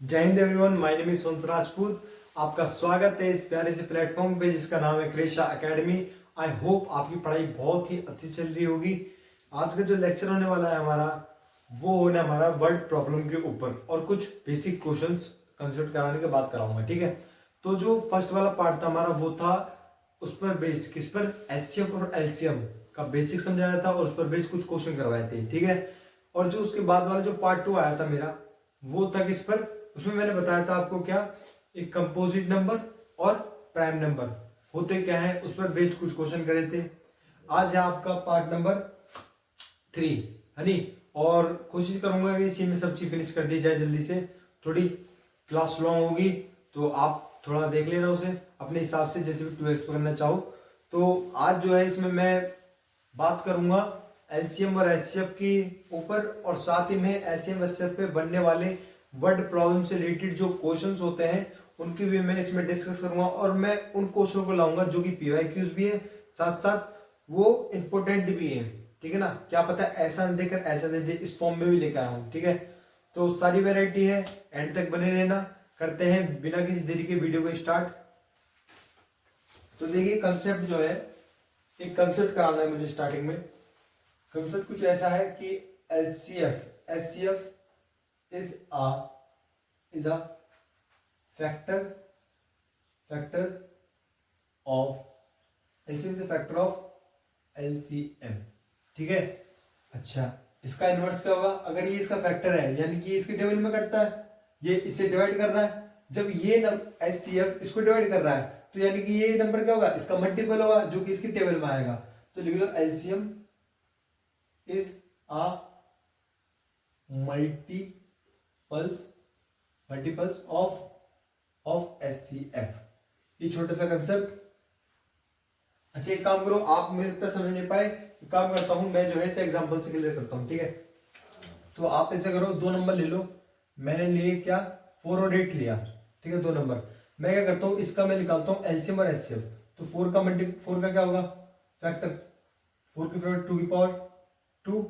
जय हिंद everyone, my name is सोन्स राजपूत। आपका स्वागत है इस प्यारे से प्लेटफॉर्म पे जिसका नाम है क्रेशा एकेडमी। आई होप आपकी पढ़ाई बहुत ही अच्छी चल रही होगी। आज का जो लेक्चर होने वाला है हमारा, वो होने हमारा वर्ड प्रॉब्लम के ऊपर और कुछ बेसिक क्वेश्चंस कंसिडर कराने के बाद कराऊंगा, ठीक है। तो जो फर्स्ट वाला पार्ट था हमारा, वो था उस पर बेस्ड किस पर, एचसीएफ और एलसीएम का बेसिक समझाया था और उस पर बेस्ड कुछ क्वेश्चन करवाए थे, ठीक है। और जो उसके बाद वाला जो पार्ट 2 आया था मेरा, वो था किस पर, उसमें मैंने बताया था आपको क्या, एक कंपोजिट नंबर और प्राइम नंबर होते क्या है, उस पर बेस्ड कुछ क्वेश्चन करे थे। आज है आपका पार्ट नंबर 3, है नी। और कोशिश करूंगा कि इसी में सब चीज फिनिश कर दी जाए जल्दी से। थोड़ी क्लास लॉन्ग होगी तो आप थोड़ा देख लेना उसे अपने हिसाब से, जैसे भी 2x करना चाहो। तो आज जो है इसमें मैं बात करूंगा एलसीएम और एचसीएफ की ऊपर, और साथ ही में एलसीएम एचसीएफ पे बनने वाले वर्ड प्रॉब्लम से रिलेटेड जो क्वेश्चंस होते हैं उनकी भी मैं इसमें डिस्कस करूंगा। और मैं उन क्वेश्चन को लाऊंगा जो कि पीवाईक्यूज भी है, साथ साथ वो इंपोर्टेंट भी है, ठीक है ना। क्या पता ऐसा नहीं देकर ऐसा दे दे, इस फॉर्म में भी लेकर आया हूं, ठीक है। तो सारी वेराइटी है, एंड तक बने रहना। करते हैं बिना किसी देरी के वीडियो को स्टार्ट। तो देखिए कंसेप्ट जो है, एक कंसेप्ट कराना है मुझे स्टार्टिंग में। कंसेप्ट कुछ ऐसा है कि HCF is a factor of LCM is a factor of LCM, ठीक है। अच्छा, इसका इनवर्स क्या होगा? अगर ये इसका फैक्टर है यानी कि ये इसके टेबल में कटता है, ये इसे डिवाइड कर रहा है। जब ये HCF इसको डिवाइड कर रहा है तो यानी कि ये नंबर क्या होगा, इसका मल्टीपल होगा जो कि इसके टेबल में आएगा। तो लिख लो LCM is a multiples of HCF। ये छोटा सा कंसेप्ट। अच्छा, एक काम करो, आप मेरे तक समझ नहीं पाए, एक काम करता हूं मैं जो है इसे एग्जांपल से क्लियर करता हूं, ठीक है। तो आप ऐसे करो, दो नंबर ले लो। मैंने लिए क्या, 4 और 8 लिया, ठीक है, दो नंबर। मैं क्या करता हूं, इसका मैं निकालता हूं एलसीएम और एचसीएफ। तो 4 का क्या होगा, फैक्टर 4 की फैक्टर 2 की पावर 2,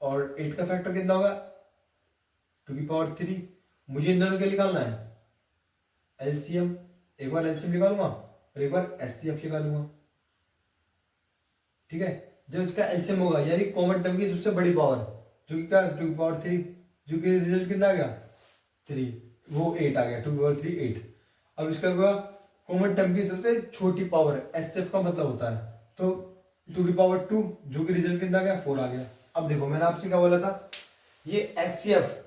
और 8 का फैक्टर कितना होगा 2 की पावर 3। मुझे इन दोनों के निकालना है एलसीएम, एक बार एलसीएम निकालूंगा और एक बार एचसीएफ निकालूंगा, ठीक है। जब इसका एलसीएम होगा यानी कॉमन टर्म की सबसे बड़ी पावर, जो कि क्या 2 की पावर 3, जो कि रिजल्ट कितना आ गया 3, वो 8 आ गया, 2 की पावर 3 8। अब इसका होगा कॉमन टर्म की सबसे छोटी पावर, एचसीएफ का मतलब होता है, तो 2 की पावर 2, जो कि रिजल्ट कितना आ गया 4 आ गया। अब देखो मैंने आपसे क्या बोला था, ये एचसीएफ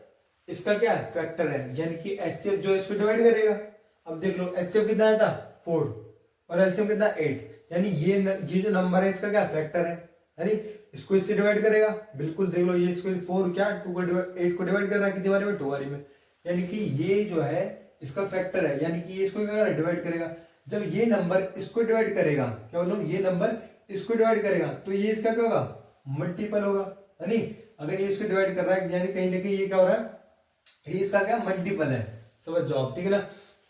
इसका क्या है, फैक्टर है, यानी कि एचसीएफ जो है इसको डिवाइड करेगा। अब देख लो एचसीएफ कितना आया था 4 और एलसीएम कितना 8, यानी ये जो नंबर है इसका क्या फैक्टर है, यानी इसको इससे डिवाइड करेगा। बिल्कुल देख लो, ये इसको 4 क्या 2 को 8 को डिवाइड कर रहा है कितनी बारी में, 2 बारी में, यानी कि ये जो है इसका फैक्टर है, यानी कि ये इसको क्या डिवाइड करेगा। जब ये नंबर इसको डिवाइड करेगा, क्या बोलो, ये नंबर इसको डिवाइड करेगा तो ये इसका क्या होगा, मल्टीपल होगा, है नहीं। अगर ये इसको डिवाइड कर रहा है यानी कहीं ना कहीं ये क्या हो रहा है, ये इसका क्या मल्टीपल है, समझ जाओ, ठीक है ना।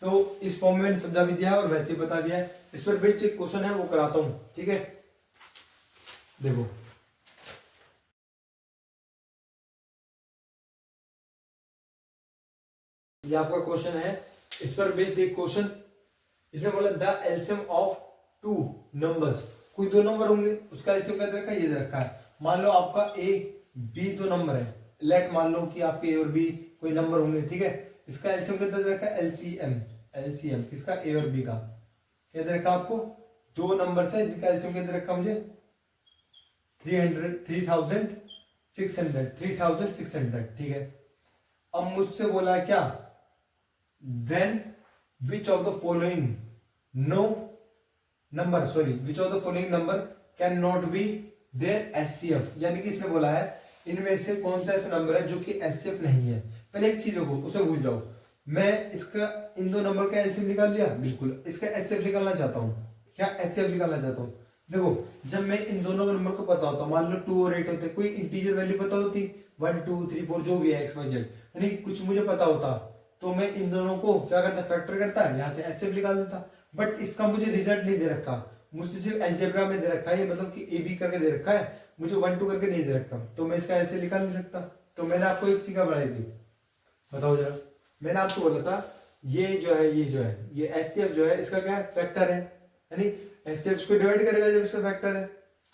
तो इस फॉर्म में मैंने समझा भी दिया है और वैसे ही बता दिया है। इस पर बेस्ड एक क्वेश्चन है वो कराता हूं, ठीक है। देखो ये आपका क्वेश्चन है, इस पर बेस्ड एक क्वेश्चन। इसमें बोला the LCM of two numbers, कोई दो नंबर होंगे उसका एलसीएम क्या दे रखा है, ये दे रखा है। मान लो आपका ए बी दो नंबर है, लेट मान लो कि आपके ए और बी कोई नंबर होंगे, ठीक है। इसका एलसीएम क्या दे रखा है, एलसीएम किसका, ए और बी का। क्या दे रखा आपको, दो नंबर है जिसका एलसीएम क्या दे रखा मुझे 3600, ठीक है। अब मुझसे बोला है क्या, then which of the following no number sorry which of the following number cannot be their HCF, यानी कि इसने बोला है इनमें से कौन सा ऐसा नंबर है जो कि HCF नहीं है। पहले एक चीज को उसे भूल जाओ, मैं इसका इन दो नंबर का एलसीएम निकाल लिया, बिल्कुल इसका HCF निकालना चाहता हूँ, क्या HCF निकालना चाहता हूँ। देखो जब मैं इन दोनों नंबर को पता होता, मान लो 2 और 8 होते, कोई इंटीजर वैल्यू पता होती 1 2 3 4 जो भी है XYZ, यानी कुछ मुझे पता होता तो मैं इन दोनों को क्या करता, फैक्टर करता, यहाँ से एचसीएफ निकाल देता। बट इसका मुझे रिजल्ट नहीं दे रखा, मुझसे सिर्फ अलजेब्रा में दे रखा है, मतलब कि ए बी करके दे रखा है, मुझे 1 2 करके नहीं दे रखा, तो मैं इसका ऐसे निकाल नहीं सकता। तो मैंने आपको एक चीज बढ़ाई थी, बताओ जरा, मैंने आपको बोला था ये जो है ये एचसीएफ जो है इसका क्या है, फैक्टर है, यानी एचसीएफ इसको डिवाइड करेगा जब इसका फैक्टर है।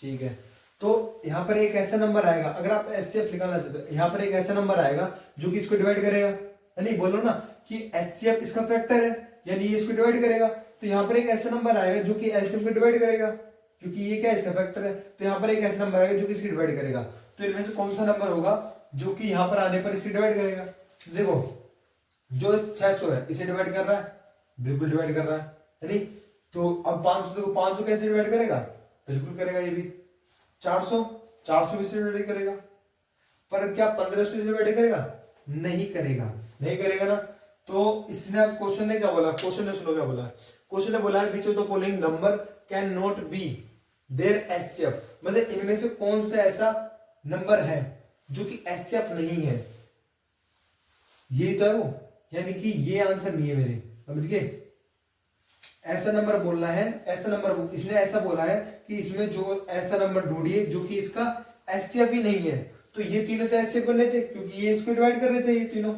ठीक है, तो यहाँ पर एक ऐसा नंबर आएगा, अगर आप एचसीएफ निकालना चाहते हो यहाँ पर एक ऐसा नंबर आएगा जो कि इसको डिवाइड करेगा, यानी बोलो ना कि एचसीएफ इसका फैक्टर है यानी ये इसको डिवाइड करेगा, तो यहाँ पर एक ऐसा नंबर आएगा जो कि एलसीएम को डिवाइड करेगा, क्योंकि ये क्या है इसका फैक्टर है। तो यहाँ पर एक ऐसा नंबर आएगा जो कि इसकी डिवाइड करेगा। तो इनमें से कौन सा नंबर होगा जो कि यहाँ पर आने पर इसे डिवाइड करेगा? तो देखो जो 600 है इसे डिवाइड कर रहा है, बिल्कुल डिवाइड कर रहा है, यानी तो अब 500, देखो 500 कैसे डिवाइड करेगा? बिल्कुल करेगा। ये भी 400 भी से डिवाइड करेगा, पर क्या 1500 से डिवाइड करेगा? नहीं करेगा, नहीं करेगा ना। तो इसने अब क्वेश्चन ने क्या बोला, क्वेश्चन ने सुनो क्या बोला, क्वेश्चन ने बोला है which of the following number can not be their HCF, मतलब इनमें से कौन सा ऐसा नंबर है जो कि एचसीएफ नहीं है। ये तो है वो, यानी कि ये आंसर नहीं है मेरे, समझ गए। ऐसा नंबर बोलना है, ऐसा नंबर इसने ऐसा बोला है कि इसमें जो ऐसा नंबर ढूंढिए जो कि इसका एचसीएफ ही नहीं है। तो ये तीनों तो एचसीएफ बन रहे थे क्योंकि ये इसको डिवाइड कर रहे थे ये तीनों,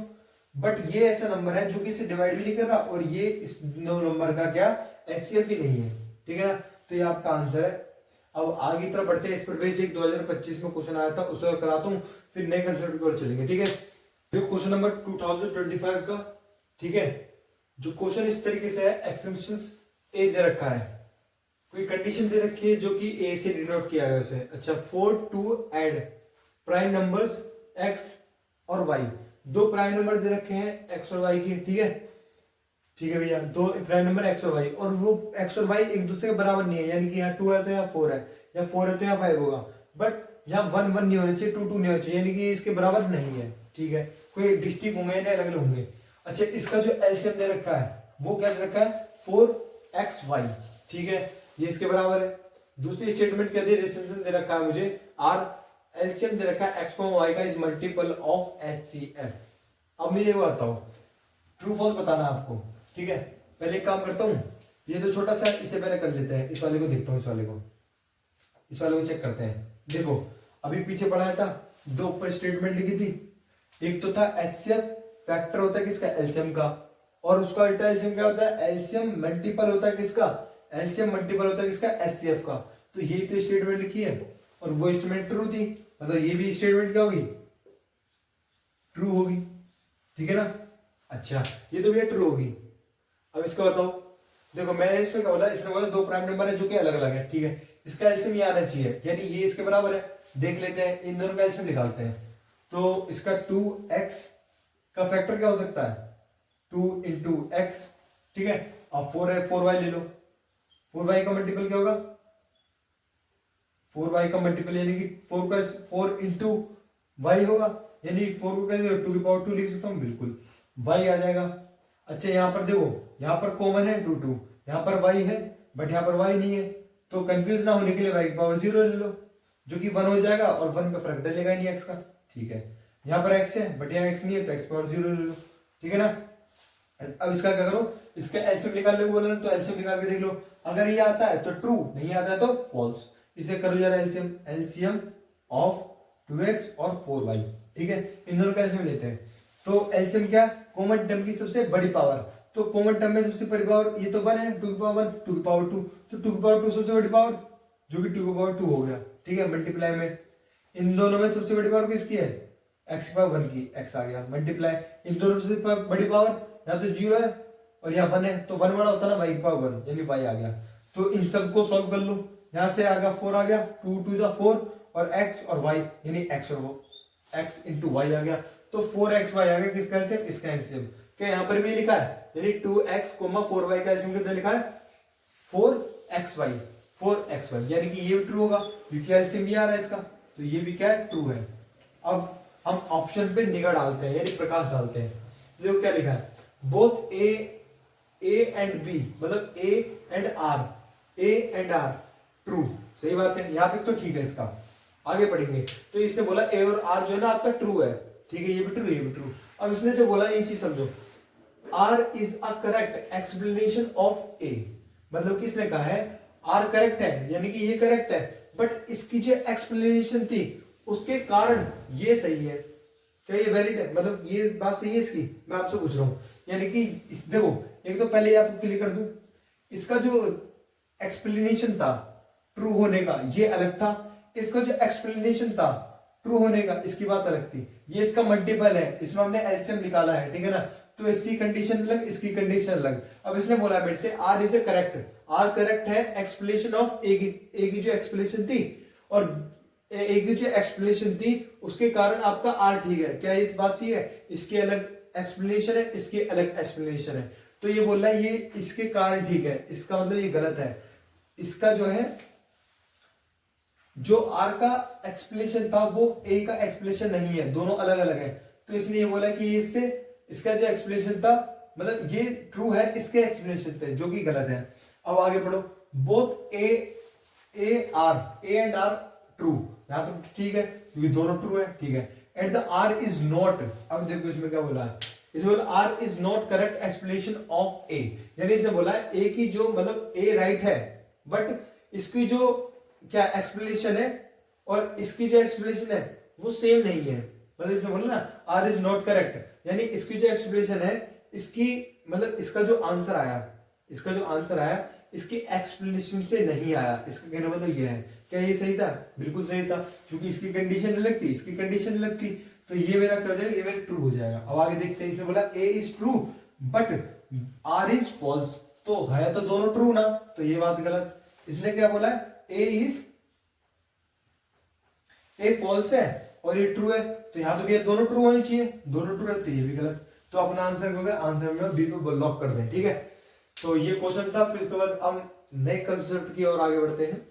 बट ये ऐसा नंबर है जो कि इसे डिवाइड भी नहीं कर रहा और ये इस दो नंबर का क्या एचसीएफ ही नहीं है। ठीक है ना, तो ये आपका आंसर है। अब आगे की तरफ बढ़ते हैं। इस पर पेज एक 2025 में क्वेश्चन आया था, उसे कराता हूं, फिर नए कंसेप्ट की ओर चलेंगे। ठीक है, जो क्वेश्चन नंबर 2025 का, ठीक है, जो क्वेश्चन इस तरीके से है, एक्सटेंशंस ए दे रखा है, कोई कंडीशन दे रखी है जो कि ए से डिनोट किया गया उसे। अच्छा, 4 to add prime numbers X और वाई, दो प्राइम नंबर दे रखे हैं एक्स और वाई की। ठीक है, ठीक है भैया, दो प्राइम नंबर एक्स और वाई, और वो एक्स और वाई एक दूसरे के बराबर नहीं है, यानी कि यहाँ 2 है तो यहाँ 4 है, या 4 है तो यहाँ 5 होगा, बट यहाँ 1 1 नहीं होना चाहिए, 2 2 नहीं होना चाहिए, यानी कि इसके बराबर नहीं है। ठीक है, कोई डिस्टिक होंगे या अलग अलग होंगे। अच्छा, इसका जो एलसीएम दे रखा है वो क्या दे रखा है? 4xy। ठीक है, ये इसके बराबर है। दूसरी स्टेटमेंट क्या दे रखा है मुझे, आर एलसीएम दे रखा है x, y का इज मल्टीपल ऑफ एचसीएफ। अब मैं ये बताऊं, ट्रू फॉल्स बताना आपको। ठीक है, पहले एक काम करता हूं, ये तो छोटा सा, इसे पहले कर लेते हैं, इस वाले को देखता हूं, इस वाले को चेक करते हैं। देखो अभी पीछे पढ़ाया था, दो ऊपर स्टेटमेंट लिखी थी, एक तो था एचसीएफ फैक्टर होता है किसका? एलसीएम का, और उसका अल्टा एलसीएम क्या होता है? एलसीएम मल्टीपल होता है किसका? एलसीएम मल्टीपल होता है किसका? एचसीएफ का। तो ये तो स्टेटमेंट लिखी है और वो स्टेटमेंट ट्रू थी, मतलब ये भी स्टेटमेंट क्या होगी? ट्रू होगी। ठीक है ना। अच्छा, ये तो भैया ट्रू होगी। अब इसका बताओ, देखो मैंने इसमें क्या बोला, इसने बोला दो प्राइम नंबर है जो कि अलग अलग है। ठीक है, इसका एलसीएम ये आना चाहिए, यानी ये इसके बराबर है। देख लेते हैं, इन दोनों का एलसीएम निकालते हैं। तो इसका 2x का फैक्टर क्या हो सकता है? 2 इंटू एक्स। ठीक है, अब 4 है, 4y ले लो, 4y का मल्टीपल क्या होगा? 4y का मल्टीपल यानी कि 4 इंटू वाई होगा, यानी 4 को कैसे 2 की पावर 2 लिख सकता हूँ, बिल्कुल y आ जाएगा। अच्छा, यहाँ पर देखो, यहाँ पर कॉमन है 2 2, यहाँ पर y है बट यहाँ पर y नहीं है, तो कंफ्यूज ना होने के लिए y की पावर 0 ले लो, जो कि 1 हो जाएगा, और 1 पे फर्क डलेगा नहीं x का। ठीक है, यहाँ पर x है बट यहाँ x नहीं है, तो x पावर 0 ले लो। ठीक है ना। अब इसका क्या करो, इसका एलसीएम निकालने को बोला, तो एलसीएम निकाल के देख लो, अगर ये आता है तो ट्रू, नहीं आता है तो फॉल्स। इसे करो जरा एलसीएम, एलसीएम ऑफ 2x और 4y। ठीक है, इन दोनों का एलसीएम लेते हैं। तो एलसीएम क्या? कॉमन टर्म की सबसे बड़ी पावर, तो कॉमन टर्म में सबसे बड़ी पावर ये तो 1 है, 2 की पावर 1, 2 की पावर 2, तो 2 की पावर 2 सबसे बड़ी पावर, जो कि 2 की पावर 2 हो गया। ठीक है, मल्टीप्लाई में इन दोनों में सबसे बड़ी पावर किसकी है? x की पावर 1 की, x आ गया, मल्टीप्लाई इन दोनों में सबसे बड़ी पावर, यहाँ तो 0 है और यहाँ 1 है, तो 1 बड़ा होता है ना y की पावर 1, यानी y आ गया। तो इन सबको सॉल्व कर लो, यहाँ से आ गया 4 आ गया, 2 2 जा 4, और x और y, यानी x और वो x इंटू वाई आ गया, तो 4xy आ गया। किसका एलसीएम? इसका एलसीएम। क्या यहाँ पर भी लिखा है, यानी 2x 4y का एलसीएम कितना लिखा है? 4xy, यानी कि ये भी ट्रू होगा क्योंकि एलसीएम भी आ रहा है इसका, तो ये भी क्या है? ट्रू है। अब हम ऑप्शन पे निगाह डालते हैं, यानी प्रकाश डालते हैं। देखो क्या लिखा है, बोथ ए एंड बी, मतलब ए एंड आर ट्रू। सही बात है, यहां तक तो ठीक है। इसका आगे पढ़ेंगे, तो इसने बोला ए और आर जो है ना आपका ट्रू है। ठीक है, ये भी ट्रू, ये भी ट्रू। अब इसने जो बोला ये चीज समझो, R is a correct explanation of A, मतलब किसने कहा है आर करेक्ट है, यानी कि ये करेक्ट है, बट इसकी जो एक्सप्लेनेशन थी उसके कारण ये सही है। क्या ये वैलिड है? मतलब ये बात सही है इसकी? मैं आपसे पूछ रहा हूँ। यानी कि देखो, एक तो पहले आपको क्लियर कर दूं, इसका जो एक्सप्लेनेशन था ट्रू होने का ये अलग था, इसका जो एक्सप्लेनेशन था ट्रू होने का इसकी बात अलग थी। ये इसका मल्टीपल है, इसमें हमने एलसीएम निकाला है, ठीक है ना, तो इसकी कंडीशन अलग, इसकी कंडीशन अलग। अब इसने बोला मेरे से R is A correct, R correct है एक्सप्लेनेशन ऑफ ए की जो एक्सप्लेनेशन थी, और ए की जो एक्सप्लेनेशन थी उसके कारण आपका आर ठीक है। क्या इस बात सही है? इसके अलग एक्सप्लेनेशन है, इसके अलग एक्सप्लेनेशन है, तो ये बोल रहा है ये इसके कारण ठीक है, इसका मतलब ये गलत है। इसका जो है जो आर का एक्सप्लेनेशन था वो ए का एक्सप्लेनेशन नहीं है, दोनों अलग अलग है, तो इसलिए बोला कि इससे इसका जो एक्सप्लेनेशन था मतलब ये ट्रू है, इसके एक्सप्लेनेशन थे जो कि गलत है। अब आगे पढ़ो, both A and R true, यहां तो ठीक है क्योंकि दोनों ट्रू है, ठीक है। And the R is not, अब देखो इसमें क्या बोला है, इसमें बोला R is not correct explanation of A, यानी इसने बोला है ए की जो मतलब ए राइट है बट इसकी जो क्या एक्सप्लेनेशन है और इसकी जो एक्सप्लेनेशन है वो सेम नहीं है। मतलब इसमें बोला ना आर इज नॉट करेक्ट, यानी इसकी जो एक्सप्लेनेशन है इसकी मतलब इसका जो आंसर आया, इसका जो आंसर आया इसकी एक्सप्लेनेशन से नहीं आया। इसका कहने मतलब यह है, क्या ये सही था? बिल्कुल सही था, क्योंकि इसकी कंडीशन अलग थी, इसकी कंडीशन अलग थी, तो ये मेरा क्या हो जाएगा? ये मेरा ट्रू हो जाएगा। अब आगे देखते हैं, इसने बोला A is true but R is false, तो है तो दोनों ट्रू ना, तो ये बात गलत। इसने क्या बोला है? ए फॉल्स है और ये ट्रू है, तो यहां तो भी दोनों ट्रू होनी चाहिए, दोनों ट्रू है तो ये भी गलत। तो अपना आंसर हो गया, आंसर में बी पे लॉक कर दें, ठीक है। तो ये क्वेश्चन था, फिर इसके बाद हम नए कंसेप्ट की ओर आगे बढ़ते हैं।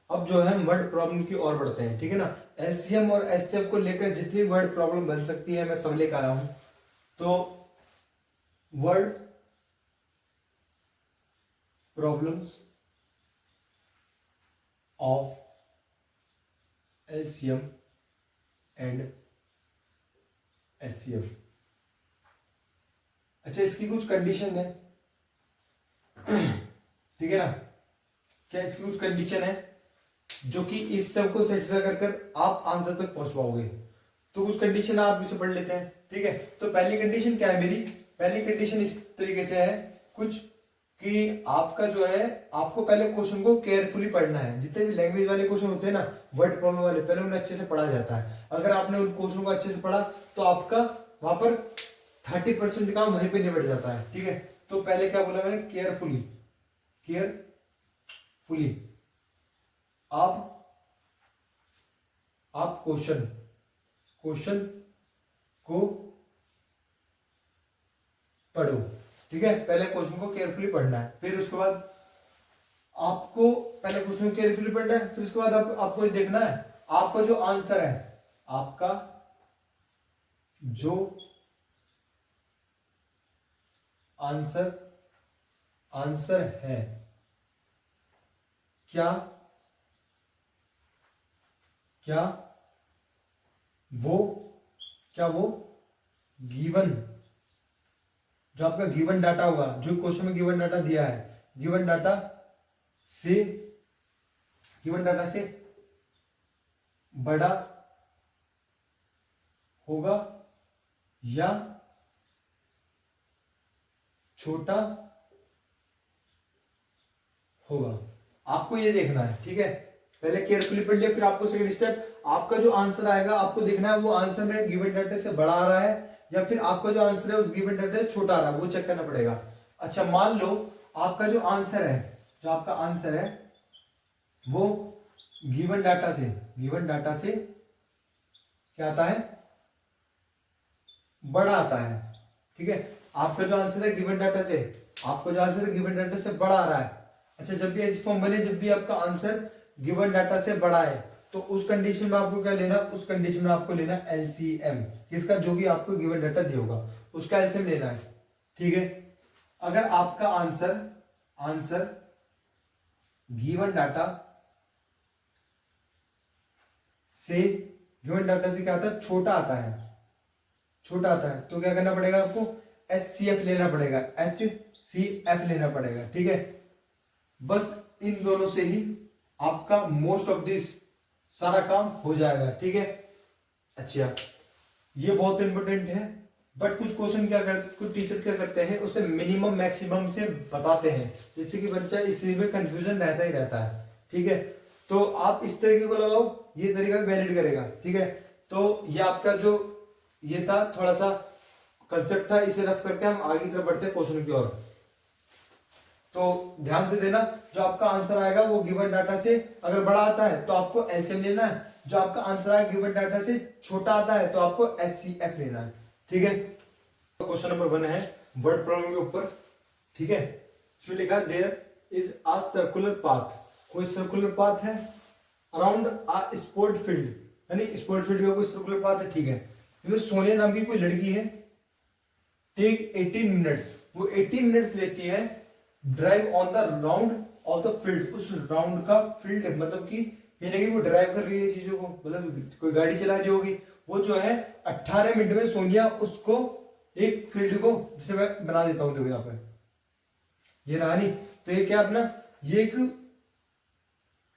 अब जो है वर्ड प्रॉब्लम की ओर बढ़ते हैं, ठीक है ना। एलसीएम और एचसीएफ को लेकर जितनी वर्ड प्रॉब्लम बन सकती है मैं सब लेकर आया हूं। तो word problems of LCM and HCF. अच्छा, इसकी कुछ कंडीशन है, ठीक है ना। क्या इसकी कुछ कंडीशन है जो कि इस सब को सेटिस्फाई कर आप आंसर तक पहुंच पाओगे? तो कुछ कंडीशन आप इसे पढ़ लेते हैं, ठीक है। तो पहली कंडीशन क्या है मेरी? पहली कंडीशन इस तरीके से है कुछ कि आपका जो है आपको पहले क्वेश्चन को केयरफुली पढ़ना है। जितने भी लैंग्वेज वाले क्वेश्चन होते हैं ना, वर्ड प्रॉब्लम वाले, पहले उन्हें अच्छे से पढ़ा जाता है। अगर आपने उन क्वेश्चन को अच्छे से पढ़ा तो आपका वहां पर 30% काम वहीं पे निबट जाता है, ठीक है। तो पहले क्या बोला मैंने? केयरफुली, केयरफुली आप क्वेश्चन को पढ़ो, ठीक है। पहले क्वेश्चन को केयरफुली पढ़ना है, फिर उसके बाद आपको पहले क्वेश्चन को केयरफुली पढ़ना है, फिर उसके बाद आपको देखना है आपका जो आंसर है, आपका जो आंसर है क्या वो गिवन, जो आपका गिवन डाटा होगा, जो क्वेश्चन में गिवन डाटा दिया है, गिवन डाटा से बड़ा होगा या छोटा होगा, आपको ये देखना है, ठीक है। पहले केयरफुली पढ़ लिया, फिर आपको सेकंड स्टेप, आपका जो आंसर आएगा आपको देखना है वो आंसर में गिवन डाटा से बड़ा आ रहा है या फिर आपका जो आंसर है उस गिवन डाटा से छोटा आ रहा है, वो चेक करना पड़ेगा। अच्छा, मान लो आपका जो आंसर है वो गिवन डाटा से क्या आता है? बड़ा आता है, ठीक है। आपका जो आंसर है गिवन डाटा से बड़ा आ रहा है। अच्छा, जब भी ऐसी फॉर्म बने, जब भी आपका आंसर गिवन डाटा से बड़ा है तो उस कंडीशन में आपको क्या लेना? उस कंडीशन में आपको लेना एलसीएम, किसका? जो भी आपको गिवन डाटा दिया होगा उसका एलसीएम लेना है, ठीक है। अगर आपका आंसर गिवन डाटा से क्या आता है, छोटा आता है, छोटा आता है, तो क्या करना पड़ेगा आपको, HCF लेना पड़ेगा, HCF लेना पड़ेगा, ठीक है। बस इन दोनों से ही आपका मोस्ट ऑफ दिस सारा काम हो जाएगा, ठीक है। अच्छा, ये बहुत इंपॉर्टेंट है, बट कुछ क्वेश्चन क्या करते, कुछ टीचर क्या करते हैं, उसे मिनिमम मैक्सिमम से बताते हैं, जिससे कि बच्चा इस चीज में कंफ्यूजन रहता ही रहता है, ठीक है। तो आप इस तरीके को लगाओ, ये तरीका भी वैलिड करेगा, ठीक है। तो ये आपका जो ये था, थोड़ा सा कंसेप्ट था, इसे रफ करके हम आगे की तरफ बढ़ते हैं क्वेश्चन की ओर। तो ध्यान से देना, जो आपका आंसर आएगा वो गिवन डाटा से अगर बड़ा आता है तो आपको एलसीएम लेना है, जो आपका आंसर आएगा गिवन डाटा से छोटा आता है तो आपको एचसीएफ लेना है, ठीक है। तो क्वेश्चन नंबर 1 है वर्ड प्रॉब्लम के ऊपर, ठीक है। इसमें लिखा है there is a circular path, कोई सर्कुलर पाथ है अराउंड अ स्पोर्ट फील्ड, यानी स्पोर्ट फील्ड का कोई सर्कुलर पाथ है, ठीक है। इसमें सोनिया नाम की कोई लड़की है, टेक 18 मिनट्स, वो 18 मिनट्स लेती है drive on the round of the field, उस राउंड का फील्ड मतलब कि यानी कि वो ड्राइव कर रही है चीजों को, मतलब कोई गाड़ी चला रही होगी, वो जो है 18 मिनट में सोनिया उसको एक फील्ड को, जिसे मैं बना देता हूं, देखो यहाँ पे ये रहा नहीं, तो ये क्या अपना, ये एक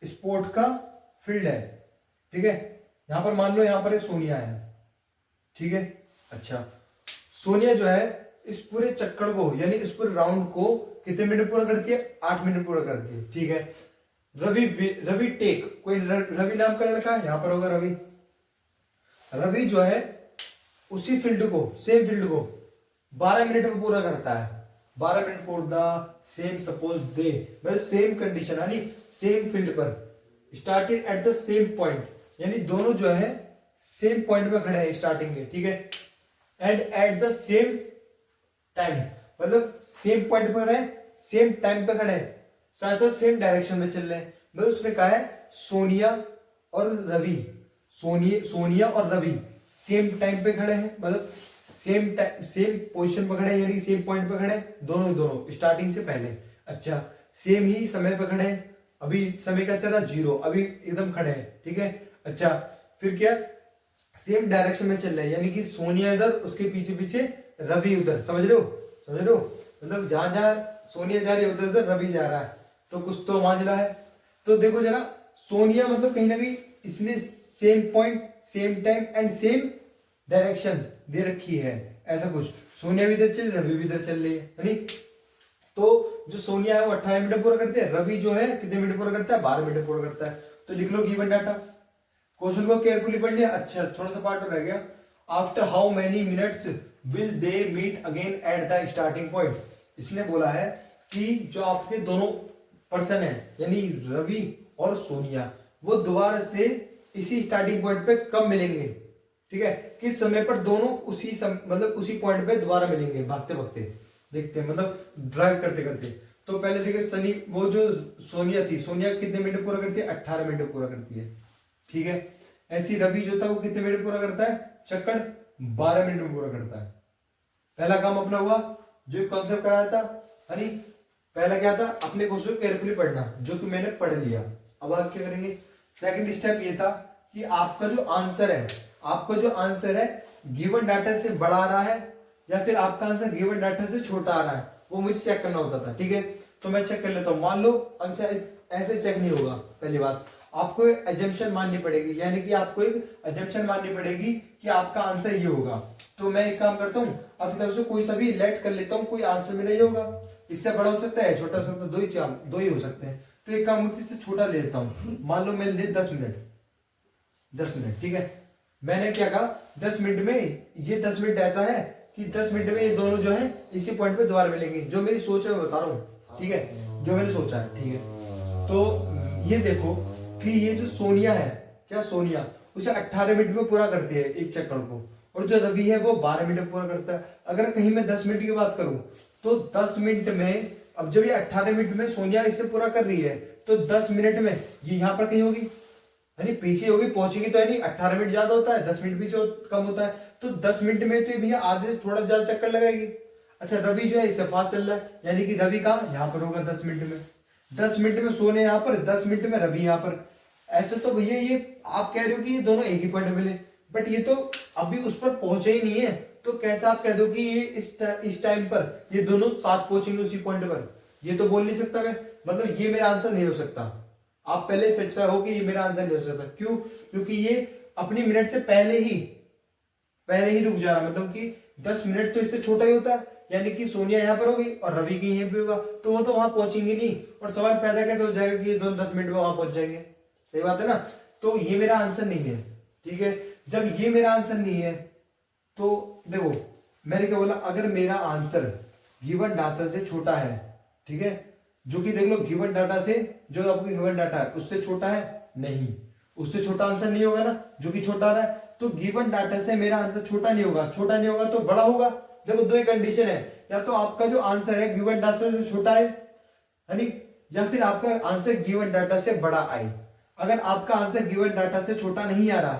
स्पोर्ट का फील्ड है, ठीक है। यहां पर मान लो यहां पर सोनिया है, ठीक है। अच्छा, सोनिया जो है इस पूरे चक्कर को, यानी इस पूरे राउंड को कितने मिनट पूरा करती है, 8 मिनट पूरा करती है, ठीक है। रवि टेक, कोई रवि नाम का लड़का है, यहां पर होगा रवि। रवि जो है उसी फील्ड को, सेम फील्ड को 12 मिनट में पूरा करता है, 12 minute for the same, suppose they, मतलब सेम कंडीशन, यानी सेम फील्ड पर, started at the same point, यानी दोनों जो है सेम पॉइंट पे खड़े हैं स्टार्टिंग के, ठीक है। And at the same time, मतलब सेम पॉइंट पर खड़े, सेम टाइम पे खड़े, साथ साथ सेम डायरेक्शन में चल रहे हैं। मतलब उसने कहा है सोनिया और रवि, सोनिया और रवि सेम टाइम पे खड़े हैं, मतलब सेम टाइम सेम पोजीशन पे खड़े हैं, यानी सेम पॉइंट पे खड़े हैं, दोनों स्टार्टिंग से पहले। अच्छा, सेम ही समय पे खड़े हैं, अभी समय का चला 0, अभी एकदम खड़े हैं, ठीक है। अच्छा, फिर क्या, सेम डायरेक्शन में चल रहे हैं, यानी कि सोनिया इधर, उसके पीछे पीछे रवि उधर, समझ रहे हो, मतलब जहां जहां सोनिया जा रही है उधर उधर रवि जा रहा है, तो कुछ तो मांझला है। तो देखो जरा, सोनिया मतलब कहीं ना कहीं इसने same point, same time and same direction दे रखी है, ऐसा कुछ। सोनिया भी इधर चल रही, रवि भी इधर चल रही है, यानी तो जो सोनिया है वो 18 मिनट पूरा करते हैं, रवि जो है कितने मिनट पूरा करता है, 12 मिनट पूरा करता है। तो लिख लो गिवन डाटा, क्वेश्चन को केयरफुली पढ़ लिया। अच्छा, थोड़ा सा पार्ट रह गया, after how many minutes will they meet again at the starting point. इसने बोला है कि जो आपके दोनों पर्सन है, यानी रवि और सोनिया, वो दोबारा से इसी स्टार्टिंग पॉइंट पे कब मिलेंगे, ठीक है, किस समय पर दोनों मतलब उसी पॉइंट पे दोबारा मिलेंगे, भागते भागते, देखते हैं, मतलब ड्राइव करते करते। तो पहले देखिए सनी, वो जो सोनिया थी, सोनिया कितने मिनट पूरा करती है, 18 मिनट पूरा करती है, ठीक है। ऐसी रवि जो था वो कितने मिनट पूरा करता है, चक्कर 12 मिनट में पूरा करता है। पहला काम अपना हुआ, जो कॉन्सेप्ट कराया था, यानी पहला क्या था, अपने क्वेश्चन को केयरफुली पढ़ना, जो कि मैंने पढ़ लिया। अब आप क्या करेंगे, सेकंड स्टेप ये था कि आपका जो आंसर है गिवन डाटा से बड़ा आ रहा है या फिर आपका आंसर गिवन डाटा से छोटा आ रहा है, वो मुझे चेक करना होता था, ठीक है। तो मैं चेक कर लेता हूं, मान लो आंसर ऐसे चेक नहीं होगा। पहली बात, आपको एक एजम्पशन माननी पड़ेगी, यानी कि आपको एक एजम्पशन माननी पड़ेगी कि आपका आंसर ये होगा। तो मैं एक काम करता हूँ, अपनी तरफ से कोई सा भी लेट कर लेता हूँ, कोई आंसर मेरा ये होगा, इससे बड़ा हो सकता है, छोटा हो सकता है, दो ही हो सकते हैं। तो एक काम करके इससे छोटा ले लेता हूँ, मान लो मैं ले 10 मिनट, ठीक है। मैंने क्या कहा, 10 मिनट में, ये 10 मिनट ऐसा है कि 10 मिनट में ये दोनों जो है इसी पॉइंट पे दोबारा मिलेंगे, जो मेरी सोच है मैं बता रहा हूँ, ठीक है, जो मैंने सोचा है, ठीक है। तो ये देखो कि ये जो सोनिया है, क्या सोनिया उसे 18 मिनट में पूरा करती है एक चक्कर को, और जो रवि है वो 12 मिनट में पूरा करता है। अगर कहीं मैं 10 मिनट की बात करूं तो 10 मिनट में, अब जब ये 18 मिनट में सोनिया इसे पूरा कर रही है, तो 10 मिनट में ये यहां पर कहीं होगी, यानी पीछे होगी, पहुंचेगी तो है नहीं, 18 मिनट ज्यादा होता है, 10 मिनट पीछे कम होता है, तो 10 मिनट में तो ये भैया आधे से थोड़ा ज्यादा चक्कर लगाएगी। अच्छा, रवि जो है इससे फास्ट चल रहा है, यानी कि रवि का यहाँ पर होगा 10 मिनट में, 10 मिनट में सोने यहाँ पर, 10 मिनट में रवि यहाँ पर। ऐसे तो भैया ये आप कह रहे हो कि ये दोनों एक ही पॉइंट पे मिले, बट ये तो अभी उस पर पहुंचे ही नहीं है, तो कैसा आप कह दो कि ये इस टाइम पर ये दोनों साथ पहुंचेंगे उसी पॉइंट पर? ये तो बोल नहीं सकता मैं, मतलब ये मेरा आंसर नहीं हो सकता। आप पहले सेटिस्फाई हो कि ये मेरा आंसर नहीं हो सकता। क्यों? क्योंकि ये अपनी मिनट से पहले ही रुक जा रहा, मतलब कि 10 मिनट तो इससे छोटा ही होता है, यानी कि सोनिया यहाँ पर होगी और रवि की यहीं पे होगा, तो वो तो वहां पहुंचेंगे नहीं, और सवाल पैदा कैसे हो जाएगा कि ये दोनों 10 मिनट में वहां पहुंच जाएंगे? सही बात है ना? तो ये मेरा आंसर नहीं है, ठीक है। जब ये मेरा आंसर नहीं है तो देखो मैंने क्या बोला, अगर मेरा आंसर गिवन डाटा से छोटा है, ठीक है, जो कि देख लो गिवन डाटा से, जो आपको गिवन डाटा है उससे छोटा है, नहीं, उससे छोटा आंसर नहीं होगा ना, जो कि छोटा आ रहा है, तो गिवन डाटा से मेरा आंसर छोटा नहीं होगा, छोटा नहीं होगा तो बड़ा होगा। देखो दो ही कंडीशन है, या तो आपका जो आंसर है गिवन डाटा से छोटा है नहीं, या फिर आपका आंसर गिवन डाटा से बड़ा आए। अगर आपका आंसर गिवन डाटा से छोटा नहीं आ रहा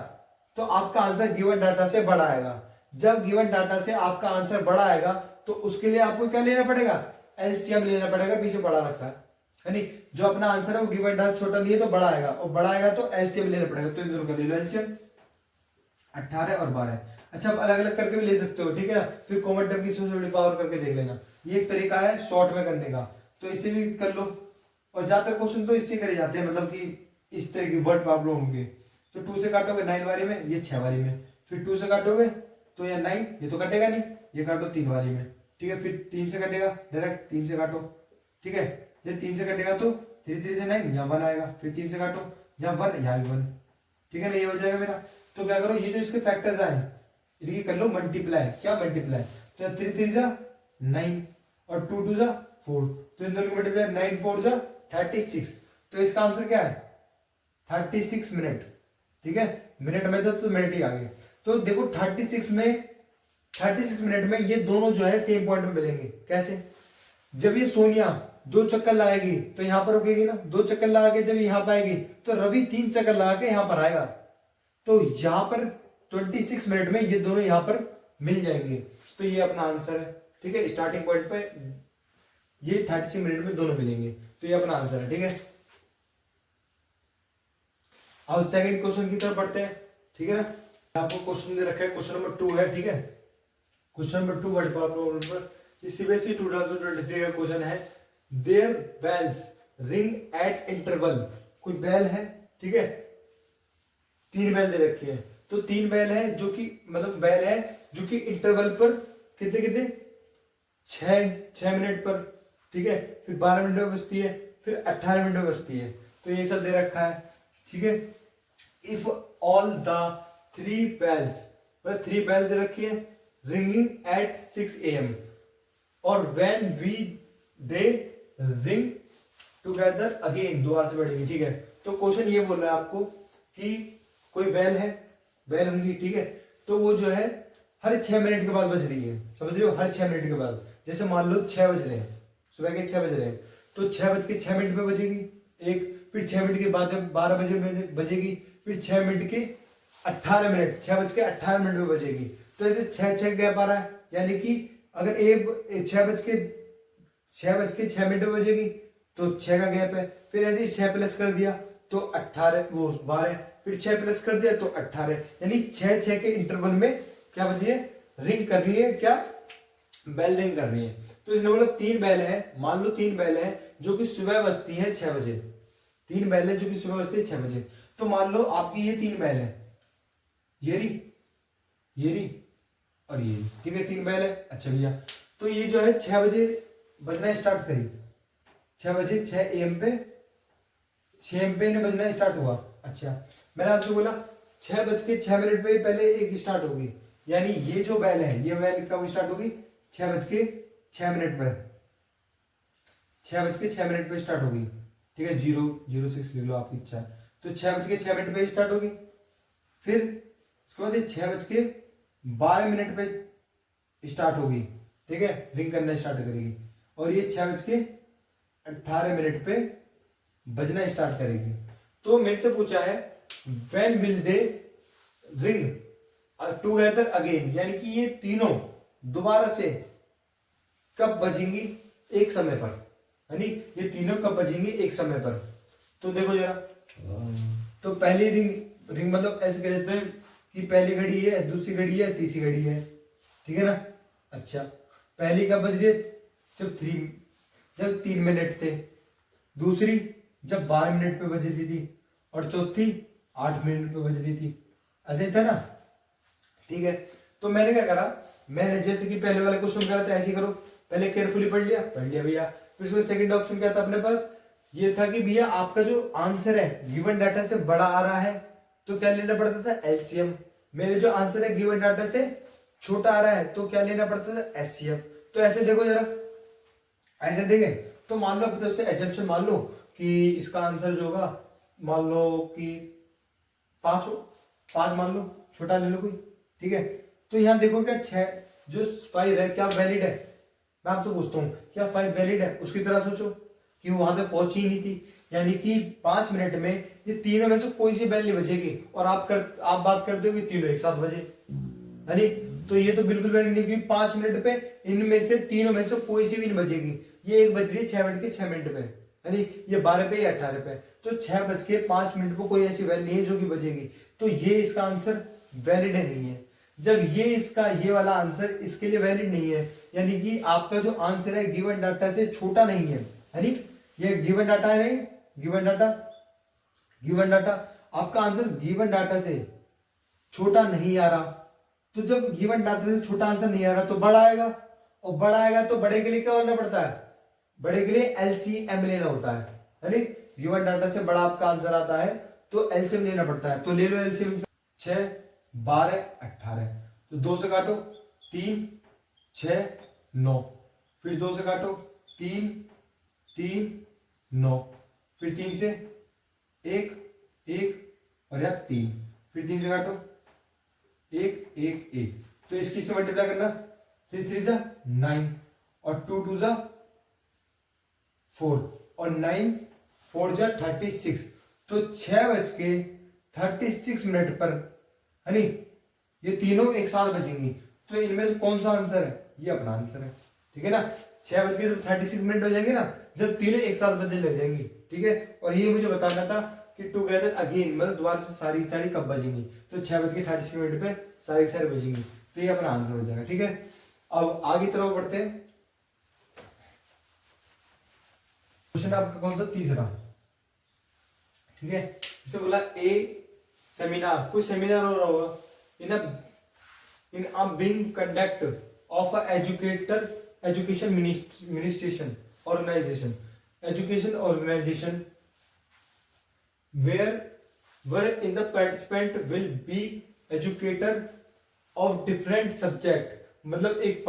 तो आपका आंसर गिवन डाटा से बड़ा आएगा। जब गिवन डाटा से आपका आंसर बड़ा आएगा तो उसके लिए आपको क्या लेना पड़ेगा? एलसीएम लेना पड़ेगा, पीछे बड़ा रखा है नहीं, जो अपना आंसर है वो गिवन डाटा छोटा नहीं है तो बड़ा आएगा, और बड़ा आएगा तो एलसीएम लेना पड़ेगा। तो इन दोनों का ले लो एलसीएम, 18 और 12। अच्छा आप अलग अलग करके भी ले सकते हो, ठीक है ना, फिर कॉमन टर्म की सबसे बड़ी पावर करके देख लेना, ये एक तरीका है शॉर्ट में करने का, तो इसे भी कर लो। और ज्यादातर क्वेश्चन तो इससे करे जाते हैं, मतलब कि इस तरह की वर्ड प्रॉब्लम होंगे, तो 2 से काटोगे 9 बारी में, ये 6 बारी में, फिर 2 से काटोगे तो ये 9, ये तो कटेगा नहीं, ये काटो 3 बारी में, ठीक है, फिर 3 से कटेगा डायरेक्ट 3 से काटो, ठीक है, ये 3 से कटेगा तो 3 3 से 9, यहाँ 1 आएगा, फिर 3 से काटो, यहाँ 1, यहाँ भी 1, ठीक है ना, ये हो जाएगा मेरा। तो क्या करो, ये जो इसके फैक्टर्स आए इनकी कर लो मल्टीप्लाई, क्या मल्टीप्लाई, तो 3 3 जा 9 और 2 2 जा 4, तो इन दोनों की मल्टीप्लाई 9 4 जा 36, तो इसका आंसर क्या है 36 मिनट, ठीक है, मिनट में तो मिनट ही आ गए। तो देखो 36 मिनट में ये दोनों जो है सेम पॉइंट में मिलेंगे। कैसे? जब ये सोनिया 2 चक्कर लगाएगी तो यहां पर रुकेगी ना, 2 चक्कर लगा के जब यहां पर आएगी तो रवि 3 चक्कर लगा के यहां पर आएगा, तो यहां पर 26 मिनट में ये दोनों यहां पर मिल जाएंगे। तो ये अपना आंसर है, ठीक है, स्टार्टिंग पॉइंट पे ये 36 मिनट में दोनों मिलेंगे, तो ये अपना आंसर है, ठीक है। अब सेकंड क्वेश्चन की तरफ बढ़ते हैं, ठीक है ना। आपको क्वेश्चन दे रखा है, क्वेश्चन नंबर 2 है, ठीक है, क्वेश्चन नंबर 2 वर्ड प्रॉब्लम पर, सीबीएसई 2023 का क्वेश्चन है, there bells ring at interval. कोई बेल है, ठीक है, 3 बेल दे रखी है, तो 3 बेल है जो कि मतलब बेल है जो कि इंटरवल पर कितने कितने 6 मिनट पर, ठीक है, फिर 12 मिनट में बजती है, फिर 18 मिनट में बजती है, तो ये सब दे रखा है, ठीक है। If all the 3 bells, 3 bell दे रखी है, रिंगिंग एट 6 AM, और when we they ring together again, दोबारा से बढ़ेगी, ठीक है। तो क्वेश्चन ये बोल रहा है आपको कि कोई बेल है, बेल होंगी, ठीक है, तो वो जो है हर 6 मिनट के बाद बज रही है, समझ रहे हो, हर 6 मिनट के बाद, जैसे मान लो 6 बज रहे हैं, सुबह के 6 बज रहे हैं, तो 6 बज के 6 मिनट पे बजेगी एक, फिर 6 मिनट के बाद जब 12 बजे बजेगी, फिर 6 मिनट के 18 मिनट, 6 बज के 18 मिनट में बजेगी, तो ऐसे 6 गैप आ रहा है, यानी कि अगर एक 6 बज के 6 मिनट में बजेगी तो 6 का गैप है, फिर ऐसे ही 6 प्लस कर दिया तो 18 वो 12, फिर 6 प्लस कर दिया तो 18, यानी 6 के इंटरवल में क्या बजी है, रिंग कर रही है, क्या बेल रिंग कर रही है। तो इसने बोला 3 बेल है, मान लो 3 बेल है जो कि सुबह बजती है 6 बजे, 3 बेल है जो कि सुबह बजती है 6 बजे, तो मान लो आपकी ये 3 बेल है, ये रही और ये, ठीक है, 3 बेल है। अच्छा भैया, तो ये जो है 6 बजे बजना स्टार्ट करी, 6 बजे 6 AM पे 6 AM पे इन्हें बजना स्टार्ट हुआ। अच्छा मैंने आपसे बोला 6 बज के 6 मिनट पे पहले एक स्टार्ट होगी, यानी ये जो बेल है ये बेल कब स्टार्ट होगी, 6 बज के 6 मिनट पर, 6 बज के 6 मिनट पे स्टार्ट होगी, ठीक है, 006 लिख लो आपकी इच्छा, तो 6 बज के 6 मिनट पे स्टार्ट होगी, फिर उसके बाद ये 6 बज के 12 मिनट पे स्टार्ट होगी, ठीक है, रिंग करना स्टार्ट करेगी, और ये 6 बज के 18 मिनट पे बजना स्टार्ट करेगी। तो मेरे से पूछा है when will they ring together again, यानी कि ये तीनों दोबारा से कब बजेंगी एक समय पर, है नी, ये तीनों कब बजेंगे एक समय पर। तो देखो जरा, तो पहली रिंग मतलब ऐसे कह देते हैं कि पहली घड़ी है, दूसरी घड़ी है, तीसरी घड़ी है, ठीक है ना। अच्छा, पहली कब बज रही है? जब 3 मिनट थे, दूसरी जब 12 मिनट पे बज रही थी, और चौथी 8 मिनट पे बज रही थी। ऐसे ही था ना, ठीक है। तो मैंने क्या करा, मैंने जैसे कि पहले वाले क्वेश्चन करा था ऐसे ही करो, पहले केयरफुली पढ़ लिया भैया। फिर उसमें सेकंड ऑप्शन क्या था अपने पास, ये था कि भैया आपका जो आंसर है गिवन डाटा से बड़ा आ रहा है तो क्या लेना पड़ता था? एलसीएम। मेरे जो आंसर है गिवन डाटा से छोटा आ रहा है तो क्या लेना पड़ता था? एचसीएफ। तो ऐसे देखो जरा, ऐसे देखें तो मान लो अपनी तरफ से एजम्पशन मान लो कि इसका आंसर जो होगा, मान लो कि 5 हो, 5 मान लो, छोटा ले लो कोई, ठीक है। तो यहाँ देखो क्या 6 जो 5 है क्या वैलिड है? मैं आपसे पूछता हूँ क्या 5 वैलिड है? उसकी तरह सोचो कि वो वहां तक पहुंची ही नहीं थी, यानी कि 5 मिनट में ये तीनों में से कोई सी बेल नहीं बजेगी, और आप बात करते हो कि तीनों एक साथ बजे, है नी। तो ये तो बिल्कुल वैलिड नहीं, क्योंकि 5 मिनट पे इनमें से तीनों में से कोई सी भी नहीं बजेगी। ये एक बज रही है 6 मिनट पे, है नी, ये 12 पे या 18 पे, तो 6:05 को कोई ऐसी वैल्यू नहीं है जो कि बजेगी। तो ये इसका आंसर वैलिड नहीं है। जब ये इसका ये वाला आंसर इसके लिए वैलिड नहीं है, यानी कि आपका जो आंसर है गिवन डाटा से छोटा नहीं है नी, ये गिवन डाटा है नहीं, गिवन डाटा आपका आंसर गिवन डाटा से छोटा नहीं आ रहा। तो जब गिवन डाटा से छोटा आंसर नहीं आ रहा तो बड़ा आएगा, और बड़ा आएगा तो बड़े के लिए क्या करना पड़ता है? बड़े के लिए एलसीएम लेना होता है नी। गिवन डाटा से बड़ा आपका आंसर आता है तो एलसीएम लेना पड़ता है। तो ले लो एलसीएम, 6, 12, 18, तो 2 से काटो 3, 6, 9, फिर 2 से काटो 3, 3, 9, फिर 3 से 1, 1 और या 3, फिर 3 से काटो 1, 1, 1, तो इसकी से मल्टीप्लाई करना, 3 3 जा 9 और 2 2 जा 4 और 9 4 जा 36, तो 6:36 पर, है नी, ये तीनों एक साथ बचेंगी। तो इनमें से कौन सा आंसर है? ये अपना आंसर है, ठीक है ना। 6:36 हो जाएंगे ना जब तीनों एक साथ बजने लग जाएंगी, ठीक है। और ये मुझे बताना था कि टुगेदर अगेन मतलब दोबारा से सारी कब बजेंगी, तो 6:36 पे सारी बजेंगी, तो ये अपना आंसर हो जाएगा, ठीक है। अब आगे तरफ बढ़ते हैं। क्वेश्चन आपका कौन सा? तीसरा, ठीक है। जिसे बोला ए सेमिनार, कोई सेमिनार हो रहा होगा in a being conduct of a education ministration organization education organization where in the participant will be educator of different subject, मतलब एक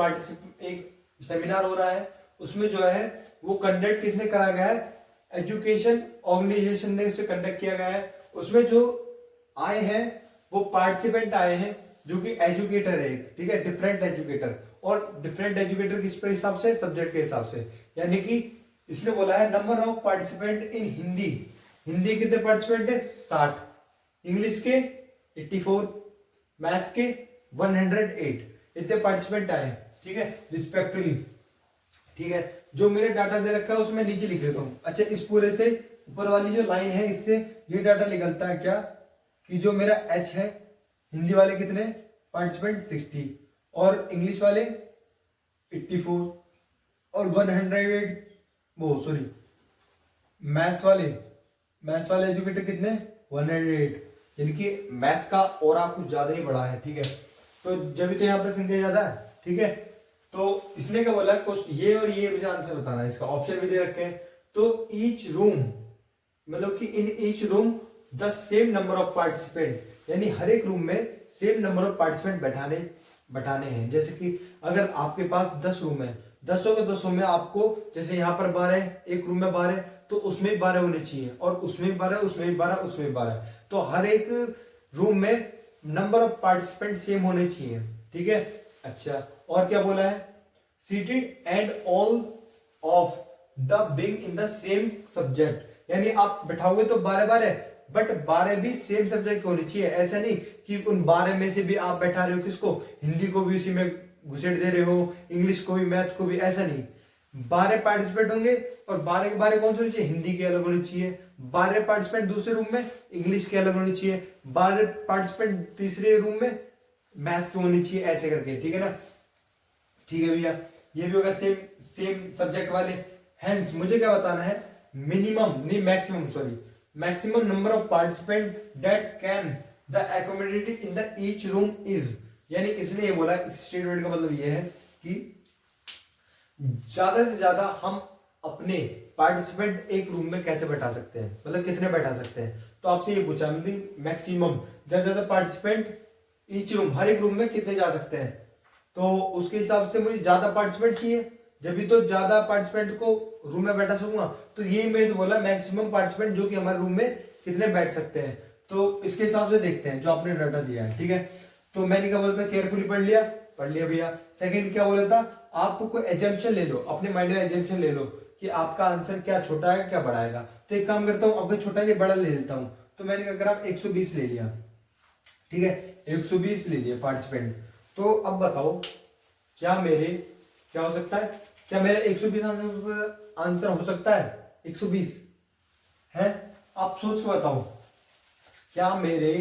सेमिनार हो रहा है, उसमें जो है वो कंडक्ट किसने करा गया है? एजुकेशन ऑर्गेनाइजेशन ने उसे कंडक्ट किया गया है। उसमें जो आए हैं वो पार्टिसिपेंट आए हैं जो कि एजुकेटर है एक, ठीक है, डिफरेंट एजुकेटर। और डिफरेंट एजुकेटर किस पर हिसाब से? सब्जेक्ट के हिसाब से, यानी कि इसने बोला है number of participant in Hindi, Hindi कितने पार्टिसिपेंट है? 60, इंग्लिश के 84, मैथ्स के 108, इतने पार्टिसिपेंट आए, ठीक है, रिस्पेक्टिवली, ठीक है। जो मेरे डाटा दे रखा है उसमें नीचे लिख देता हूं। अच्छा, इस पूरे से ऊपर वाली जो लाइन है इससे ये डाटा निकलता है क्या कि जो मेरा एच है, हिंदी वाले कितने पार्टिसिपेंट? 60, और इंग्लिश वाले 84, और 108, वो सॉरी मैथ्स वाले एजुकेटर कितने? 108, यानी कि मैथ्स का और कुछ ज्यादा ही बड़ा है, ठीक है। तो जब तो यहाँ पर संख्या ज्यादा है, ठीक है। तो इसने क्या बोला, ये और ये मुझे आंसर बताना है, इसका ऑप्शन भी दे रखे हैं। तो ईच रूम, मतलब कि in each room the same number of participant, यानी हर एक रूम में सेम नंबर ऑफ पार्टिसिपेंट बैठाने हैं। जैसे कि अगर आपके पास 10 रूम है, 10 के 10 में आपको, जैसे यहाँ पर 12, एक रूम में 12, तो उसमें भी 12 होने चाहिए, और उसमें भी 12, उसमें भी 12, उसमें भी 12, तो हर एक रूम में नंबर ऑफ पार्टिसिपेंट सेम होने चाहिए, ठीक है। अच्छा, और क्या बोला है? Seated and all of the being in the same subject, यानी आप बैठाओगे तो 12 बट 12 भी सेम सब्जेक्ट होनी चाहिए। ऐसा नहीं कि उन 12 में से भी आप बैठा रहे हो किसको, हिंदी को भी उसी में घुसेड़ दे रहे हो, इंग्लिश को भी, मैथ को भी, ऐसा नहीं। 12 पार्टिसिपेंट होंगे और 12 के 12 कौन से होने चाहिए, हिंदी के अलग होनी चाहिए। 12 पार्टिसिपेंट दूसरे रूम में इंग्लिश के अलग होनी चाहिए। 12 पार्टिसिपेंट तीसरे रूम में मैथ्स की होनी चाहिए, ऐसे करके, ठीक है ना। ठीक है भैया, ये भी होगा सेम सेम सब्जेक्ट वाले। हेंस मुझे क्या बताना है, मिनिमम नहीं maximum, sorry, maximum number of participant that can the accommodate in the each room is, यानी इसने ये बोला, इस स्टेटमेंट का मतलब ये है कि ज्यादा से ज्यादा हम अपने पार्टिसिपेंट एक रूम में कैसे बैठा सकते हैं, मतलब कितने बैठा सकते हैं। तो आपसे ये पूछा मैक्सिमम, ज्यादा ज्यादा पार्टिसिपेंट ईच रूम, हर एक रूम में कितने जा सकते हैं। तो उसके हिसाब से मुझे ज्यादा पार्टिसिपेंट चाहिए, जब भी तो ज्यादा पार्टिसिपेंट को रूम में बैठा सकूंगा। तो ये मेरे से बोला मैक्सिमम पार्टिसिपेंट जो कि हमारे रूम में कितने बैठ सकते हैं। तो इसके हिसाब से देखते हैं जो आपने डाटा दिया है, ठीक है। तो मैंने क्या बोला था, केयरफुली पढ़ लिया भैया। सेकंड क्या बोला था, आप कोई एजम्पशन ले लो, अपने माइंड में एजम्पशन ले लो कि आपका आंसर क्या छोटा है क्या बड़ा आएगा। तो एक काम करता हूँ, अगर छोटा नहीं बड़ा ले लेता हूँ। तो मैंने क्या करा, 120 ले लिया, ठीक है, 120 ले लिया पार्टिसिपेंट। तो अब बताओ क्या मेरे क्या हो सकता है, क्या मेरे 120 आंसर हो सकता है 120 है। आप सोच के बताओ, क्या मेरे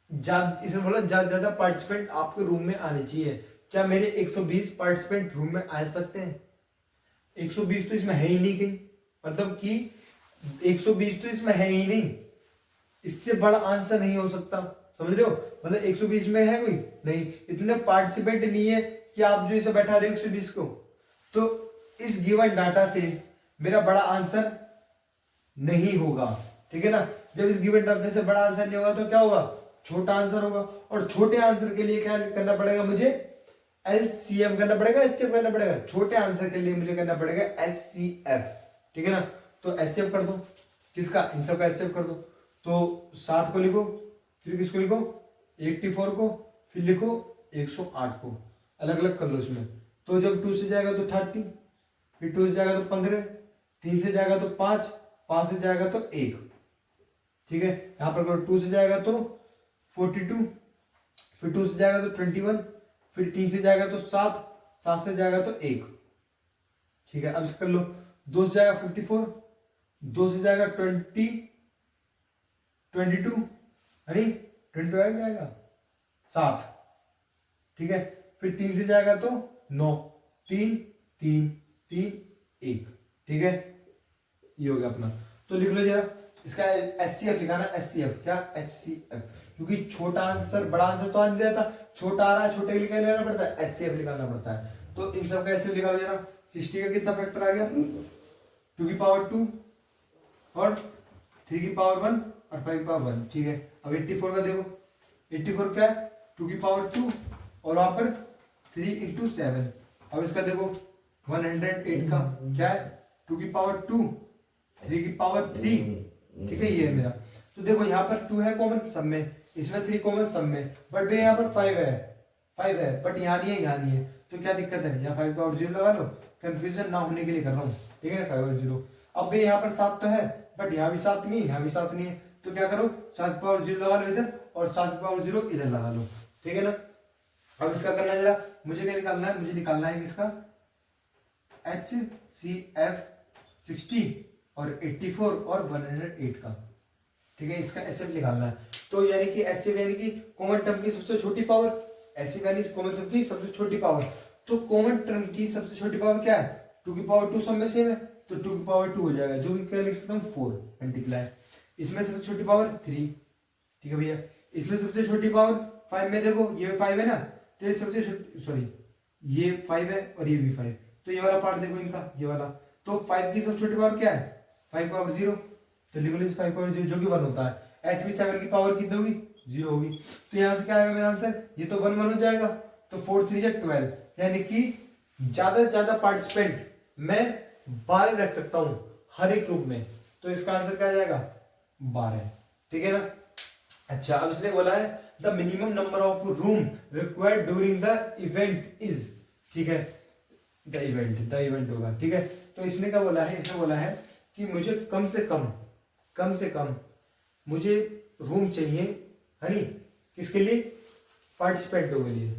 इसमें बोला ज्यादा पार्टिसिपेंट आपके रूम में आने चाहिए, क्या मेरे 120 पार्टिसिपेंट रूम में आ सकते हैं। 120 तो इसमें है ही नहीं कहीं, मतलब कि 120 तो इसमें है ही नहीं, इससे बड़ा आंसर नहीं हो सकता, समझ रहे हो। मतलब 120 में है कोई नहीं, इतने पार्टिसिपेंट नहीं है कि आप जो इसे बैठा रहे हो 120 को। तो इस गिवन डाटा से मेरा बड़ा आंसर नहीं होगा, ठीक है ना। जब इस गिवन डाटा से बड़ा आंसर नहीं होगा तो क्या होगा, छोटा आंसर होगा। और छोटे आंसर के लिए क्या करना पड़ेगा मुझे, एलसीएम करना पड़ेगा, एचसीएफ करना पड़ेगा। छोटे आंसर के लिए मुझे करना पड़ेगा एचसीएफ, ठीक है ना। तो एचसीएफ कर दो, किसका, इन सब का एचसीएफ कर दो। तो 60 को लिखो, फिर किसको लिखो 84 को, फिर लिखो 108 को, अलग अलग कर लो इसमें। तो जब 2 से जाएगा तो 30, फिर 2 से जाएगा तो 15, 3 से जाएगा तो 5, 5 से जाएगा तो 1, ठीक है। यहां पर 2 से जाएगा तो 42, फिर 2 से जाएगा तो 21, फिर 3 से जाएगा तो 7, 7 से जाएगा तो 1, ठीक है। अब इस कर लो, 2 से जाएगा 54, 2 से जाएगा 22, अरे 22 आएगा 7, ठीक है। फिर 3 से जाएगा तो 9, 3 3 3 1, ठीक है। ये हो गया अपना। तो लिख लो जरा इसका एचसीएफ लिखाना, एचसीएफ क्या, एचसीएफ, क्योंकि छोटा आंसर बड़ा आंसर तो आ नहीं रहता, छोटा आ रहा है, छोटे के लिए क्या लेना पड़ता है, एचसीएफ निकालना पड़ता है। तो इन सब का एचसीएफ निकालो जरा। 60 का कितना फैक्टर आ गया, 2 की पावर 2 और 3 की पावर 1 और 5 की पावर 1, ठीक है। अब 84 का देखो, 84 क्या है, 2 की पावर 2 और वहां पर 3 इंटू 7। अब इसका देखो 108 का क्या है, 2 की पावर 2, 3 की पावर 3, ठीक है, ये है मेरा। तो देखो यहाँ पर 2 है कॉमन सब में, इसमें 3 कॉमन सब में, बट भैया यहाँ पर 5 है, बट यहाँ नहीं है, यहाँ नहीं है। तो क्या दिक्कत है, यहाँ 5 पावर 0 लगा लो, कंफ्यूजन ना होने के लिए कर रहा हूँ, ठीक है ना, 5 और 0। अब भैया यहाँ पर 7 तो है, बट यहाँ भी 7 नहीं है, यहाँ भी 7 नहीं है। तो क्या करो, 7 पावर 0 लगा लो इधर और 7 पावर 0 इधर लगा लो, ठीक है ना। अब इसका करना जरा, मुझे क्या निकालना है, मुझे निकालना है किसका, HCF 60 और 84 और 108 का, ठीक है। इसका एचसीएफ निकालना है। तो यानी कि एचसीएफ यानी कि कॉमन टर्म की सबसे छोटी पावर, एचसीएफ यानी कॉमन टर्म की सबसे छोटी पावर। तो कॉमन टर्म की सबसे छोटी पावर क्या है, 2 की पावर 2 सब में सेम है, तो 2 की पावर 2 हो जाएगा, जो कि क्या लिख सकता हूँ 4 मल्टीप्लाई। इसमें सबसे छोटी पावर 3, ठीक है भैया। इसमें सबसे छोटी पावर 5 में देखो, ये 5 है ना, तो ये सबसे सॉरी ये 5 है और ये भी 5, तो ये वाला पार्ट देखो इनका, ये वाला। तो 5 की सबसे छोटी पावर क्या है, 5 पावर 0, तो लिख लो 5 पावर 0 जो कि 1 होता है। HB7 की पावर कितनी होगी, 0 होगी। तो यहाँ से क्या आएगा मेरा आंसर, ये तो 1 1 हो जाएगा, तो 4 3 12, यानी कि ज्यादा से ज्यादा पार्टिसिपेंट मैं 12 रख सकता हूं हर एक ग्रुप में। तो इसका आंसर क्या आ जाएगा, 12, ठीक है ना। अच्छा, अब इसने बोला है the minimum number of room required during the event is, ठीक है, द इवेंट होगा, ठीक है। तो इसने क्या बोला है, इसने बोला है कि मुझे कम से कम मुझे रूम चाहिए, है नी, किसके लिए, पार्टिसिपेंटों के लिए।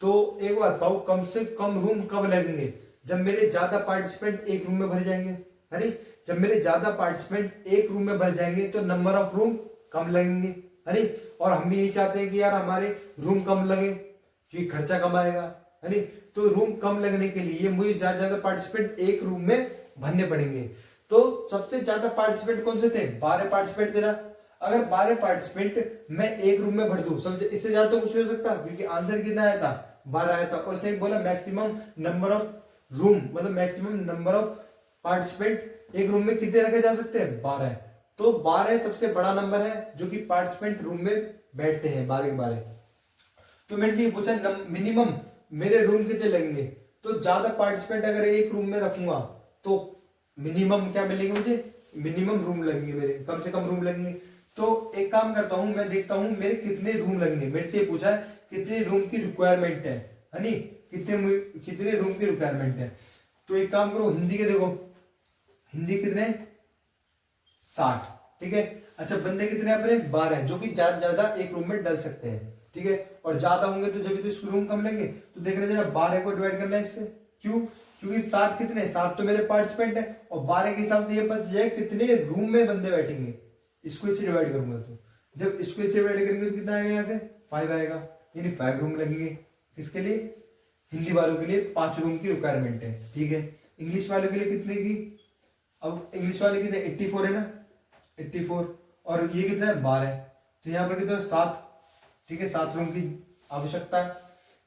तो एक बात बताओ, कम से कम रूम कब लगेंगे, जब मेरे ज्यादा पार्टिसिपेंट एक रूम में भर जाएंगे, है जब मेरे ज्यादा पार्टिसिपेंट एक रूम में भर जाएंगे तो नंबर ऑफ रूम कम लगेंगे, है और हम भी यही चाहते हैं कि यार हमारे रूम कम लगे क्योंकि खर्चा कम आएगा, है तो रूम कम लगने के लिए मुझे ज्यादा पार्टिसिपेंट एक रूम में भरने पड़ेंगे। तो सबसे ज्यादा पार्टिसिपेंट कौन से थे, 12 पार्टिसिपेंट थे ना। अगर 12 पार्टिसिपेंट मैं एक रूम में भर दूं, समझे, इससे ज्यादा तो कुछ नहीं हो सकता क्योंकि आंसर कितना आया था, 12 आया था। और सही बोला, मैक्सिमम नंबर ऑफ रूम मतलब मैक्सिमम नंबर ऑफ पार्टिसिपेंट एक रूम में कितने रखे जा सकते हैं, 12। तो 12 सबसे बड़ा नंबर है जो कि पार्टिसिपेंट रूम में बैठते हैं, 12 के 12। तो मेरे से ये पूछा मिनिमम मेरे रूम कितने लगेंगे, तो ज्यादा पार्टिसिपेंट अगर एक रूम में रखूंगा तो मिनिमम क्या मिलेंगे मुझे, मिनिमम रूम लगेंगे मेरे, कम से कम रूम लगेंगे। तो एक काम करता हूं, मैं देखता हूं मेरे कितने रूम लगेंगे। मेरे से ये पूछा है कितने रूम की रिक्वायरमेंट है नी, कितने रूम की रिक्वायरमेंट है। तो एक काम करो, हिंदी के देखो, हिंदी कितने, 60, ठीक है। अच्छा बंदे कितने अपने, 12, जो कि ज्यादा एक रूम में डल सकते हैं, ठीक है। और ज्यादा होंगे तो जब तो इसको रूम कम लेंगे। तो देखना जरा 12 को डिवाइड करना है इससे, क्यों, क्योंकि 60 कितने, 60 तो मेरे पार्टिसिपेंट है और 12 के हिसाब से ये पता चले कितने रूम में बंदे बैठेंगे। इसको इससे डिवाइड करूंगा तो जब इसको इससे डिवाइड करेंगे तो कितना आएगा, यहाँ से 5 आएगा, यानी 5 रूम लगेंगे। किसके लिए, हिंदी वालों के लिए 5 रूम की रिक्वायरमेंट है, ठीक है। इंग्लिश वालों के लिए कितने की, अब इंग्लिश वाले कितने, 84 है ना, 84 और ये कितना है, 12, तो यहाँ पर कितना है, 7, ठीक है, 7 रूम की आवश्यकता है।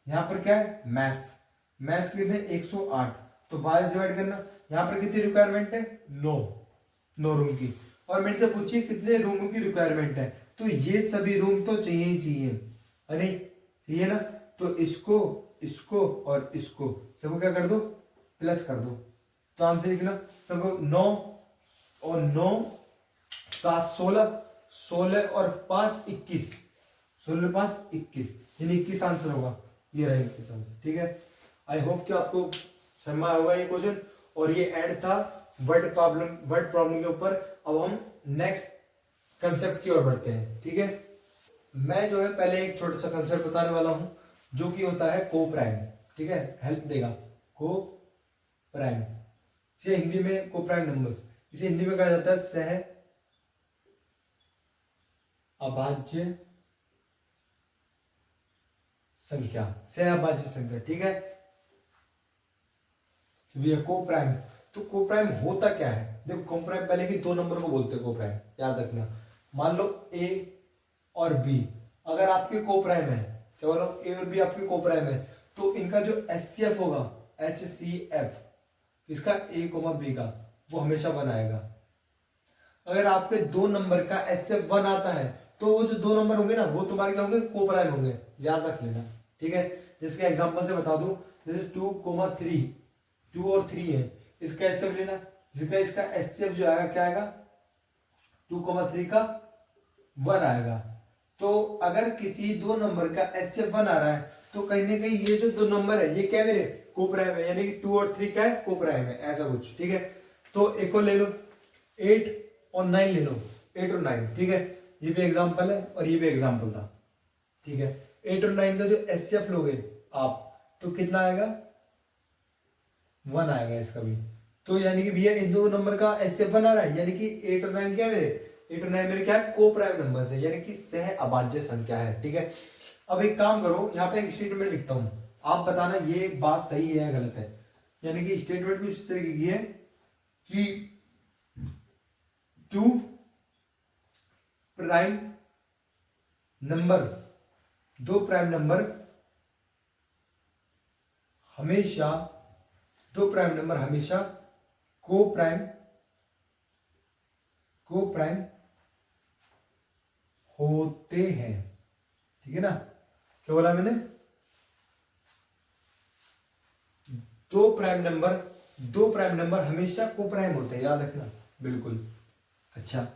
यहाँ पर क्या है, मैथ्स, मैथ्स कितने 108, तो 12 से डिवाइड करना। यहाँ पर कितनी रिक्वायरमेंट है, 9 रूम की। और मेरे से पूछिए कितने रूम की रिक्वायरमेंट है, तो ये सभी रूम तो चाहिए ही चाहिए, अरे चाहिए ना। तो इसको इसको और इसको सबको क्या कर दो, प्लस कर दो। तो आंसर लिखना सबको 9 और 9 7 16, 16 और 5 21, 16 5 21, यानी 21 आंसर होगा, ये रहेगा 21 आंसर, ठीक है। आई होप कि आपको समझ होगा ये क्वेश्चन। और ये एंड था वर्ड प्रॉब्लम के ऊपर। अब हम नेक्स्ट कंसेप्ट की ओर बढ़ते हैं, ठीक है। मैं जो है पहले एक छोटा सा कंसेप्ट बताने वाला हूं जो कि होता है को प्राइम, ठीक है, हेल्प देगा। को प्राइम, इसे हिंदी में को प्राइम नंबर्स, इसे हिंदी में कहा जाता है सह अभाज्य संख्या, सह अभाज्य संख्या, ठीक है। को प्राइम, तो को प्राइम होता क्या है, देखो को प्राइम पहले की 2 नंबर को बोलते हैं को प्राइम, याद रखना। मान लो ए और बी अगर आपके को प्राइम है, क्या बोलो, ए और बी आपके को प्राइम है, तो इनका जो HCF होगा, HCF इसका ए कोमा बी का, वो हमेशा 1 आएगा। अगर आपके 2 नंबर का HCF 1 आता है तो वो जो 2 नंबर होंगे ना वो तुम्हारे क्या होंगे, को प्राइम होंगे, याद रख लेना, ठीक है। जिसके एग्जांपल से बता दूं, जैसे 2,3, 2 और 3 है, इसका HCF लेना, जिसका इसका HCF जो आएगा क्या आएगा, 2,3 का 1 आएगा। तो अगर किसी 2 नंबर का HCF 1 आ रहा है तो कहीं ना कहीं ये जो 2 नंबर है ये क्या मेरे को प्राइम है, यानी कि 2 और 3 क्या है, को प्राइम है, ऐसा कुछ, ठीक है। तो एक और ले लो, 8 और 9 ले लो, 8 और 9, ठीक है, ये भी एग्जांपल है और ये भी एग्जांपल था, ठीक है। 8 और 9 का जो HCF लोगे आप तो कितना आएगा, 1 आएगा इसका भी। तो यानी कि भैया इन 2 नंबर का HCF 1 आ रहा है, यानी कि 8 और 9 क्या है मेरे, 8 और 9 मेरे क्या है, को प्राइम नंबर है, यानी कि सह अभाज्य संख्या है, ठीक है। अब एक काम करो, यहाँ पे एक स्टेटमेंट लिखता हूं, आप बताना ये बात सही है या गलत है। यानी कि स्टेटमेंट कुछ इस तरीके की है कि 2 प्राइम नंबर, 2 प्राइम नंबर हमेशा, 2 प्राइम नंबर हमेशा को प्राइम होते हैं, ठीक है ना। क्या बोला मैंने, 2 प्राइम नंबर हमेशा को प्राइम होते हैं, याद रखना बिल्कुल। अच्छा,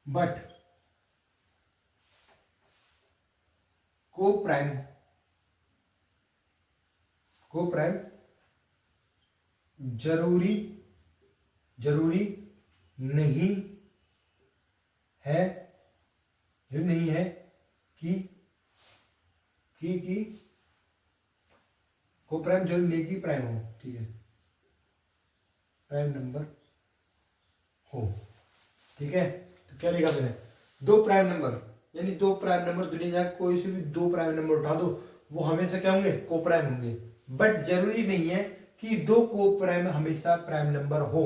बट को प्राइम जरूरी नहीं है, कि को प्राइम जरूरी नहीं कि प्राइम हो, ठीक है, प्राइम नंबर हो, ठीक है। तो क्या लिखा मैंने, दो प्राइम नंबर, यानी दो प्राइम नंबर दुनिया का कोई से भी दो प्राइम नंबर उठा दो, वो हमेशा क्या होंगे, को प्राइम होंगे। बट जरूरी नहीं है कि दो को प्राइम हमेशा प्राइम नंबर हो,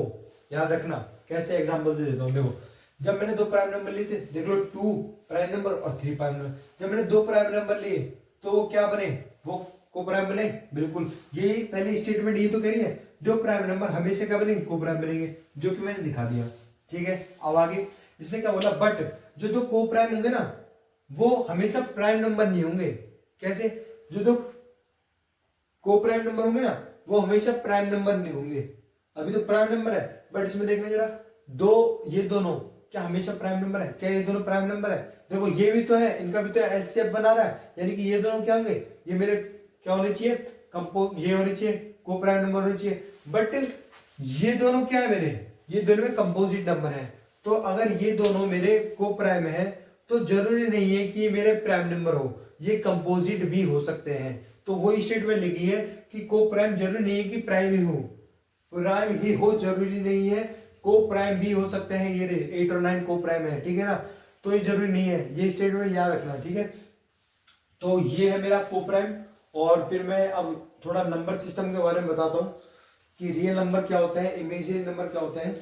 याद रखना। कैसे एग्जांपल दे देता हूं, देखो जब मैंने दो प्राइम नंबर लिए थे, देख लो 2 प्राइम नंबर और 3 प्राइम नंबर, जब मैंने दो प्राइम नंबर लिए तो वो क्या बने, वो को प्राइम बने, बिल्कुल। ये पहली स्टेटमेंट ये तो कह रही है दो प्राइम नंबर हमेशा क्या बनेंगे, को प्राइम बनेंगे, जो कि मैंने दिखा दिया, ठीक है। अब आगे इसने क्या बोला, बट जो दो को प्राइम होंगे ना वो हमेशा प्राइम नंबर नहीं होंगे। कैसे, जो दो को प्राइम नंबर होंगे ना वो हमेशा प्राइम नंबर नहीं होंगे। अभी तो प्राइम नंबर है, बट इसमें देखना जरा, दो ये दोनों क्या हमेशा प्राइम नंबर है, क्या ये दोनों प्राइम नंबर है, देखो ये भी तो है, इनका भी तो एलसीएम बना रहा है, यानी कि ये दोनों क्या होंगे, ये मेरे क्या होने चाहिए, ये होने चाहिए, को प्राइम नंबर होने चाहिए। बट ये दोनों क्या है मेरे, ये दोनों में कंपोजिट नंबर है। तो अगर ये दोनों मेरे को प्राइम है तो जरूरी नहीं है कि ये मेरे प्राइम नंबर हो, ये कंपोजिट भी हो सकते हैं। तो वही स्टेटमेंट लिखी है कि को प्राइम जरूरी नहीं है कि प्राइम ही हो, प्राइम ही हो जरूरी नहीं है, को प्राइम भी हो सकते हैं। ये 8 और 9 को प्राइम है, ठीक है ना, तो ये जरूरी नहीं है, ये स्टेटमेंट याद रखना, ठीक है। तो ये है मेरा को प्राइम। और फिर मैं अब थोड़ा नंबर सिस्टम के बारे में बताता हूं कि रियल नंबर क्या होता है, इमेजिनरी नंबर क्या होता है।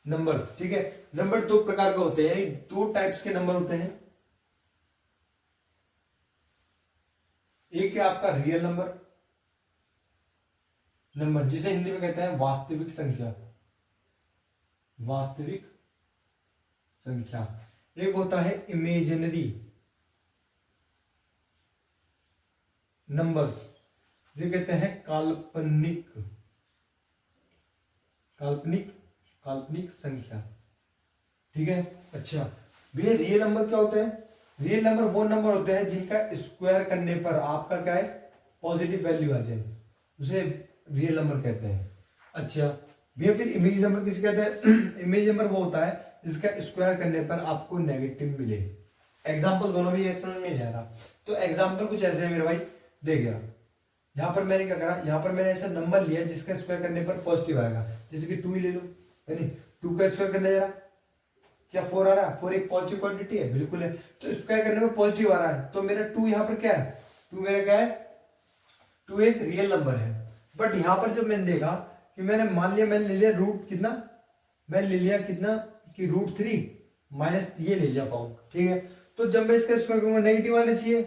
नंबर्स, ठीक है, नंबर दो प्रकार के होते हैं, यानी दो टाइप्स के नंबर होते हैं। एक है आपका रियल नंबर, नंबर जिसे हिंदी में कहते हैं वास्तविक संख्या, वास्तविक संख्या। एक होता है इमेजिनरी नंबर्स, जिसे कहते हैं काल्पनिक, काल्पनिक काल्पनिक संख्या, ठीक है। अच्छा भैया रियल नंबर क्या होते हैं, रियल नंबर वो नंबर होते हैं जिनका स्क्वायर करने पर आपका क्या है, पॉजिटिव वैल्यू आ जाए, उसे रियल नंबर कहते हैं। अच्छा भैया फिर इमेज नंबर किसे कहते हैं, इमेज नंबर वो होता है जिसका स्क्वायर करने पर आपको नेगेटिव मिले। एग्जाम्पल दोनों भी समझ में नहीं आ रहा, तो एग्जाम्पल कुछ ऐसे है मेरे भाई, देख यार यहाँ पर मैंने क्या करा, यहाँ पर मैंने ऐसा नंबर लिया जिसका स्क्वायर करने पर पॉजिटिव आएगा, जैसे कि 2 ही ले लो, यानी 2 का स्क्वायर करने जरा क्या 4 आ रहा है, 4 एक पॉजिटिव क्वांटिटी है, बिल्कुल है, तो स्क्वायर करने में पॉजिटिव आ रहा है, तो मेरा 2 यहाँ पर क्या है, 2 मेरा क्या है, 2 एक रियल नंबर है। बट यहाँ पर जब मैंने देखा कि मैंने मान लिया, मैंने ले लिया रूट कितना, मैं ले लिया कितना कि √3 माइनस ये ले लिया पाऊँ, ठीक है। तो जब मैं इसका स्क्वायर करूंगा नेगेटिव आना चाहिए,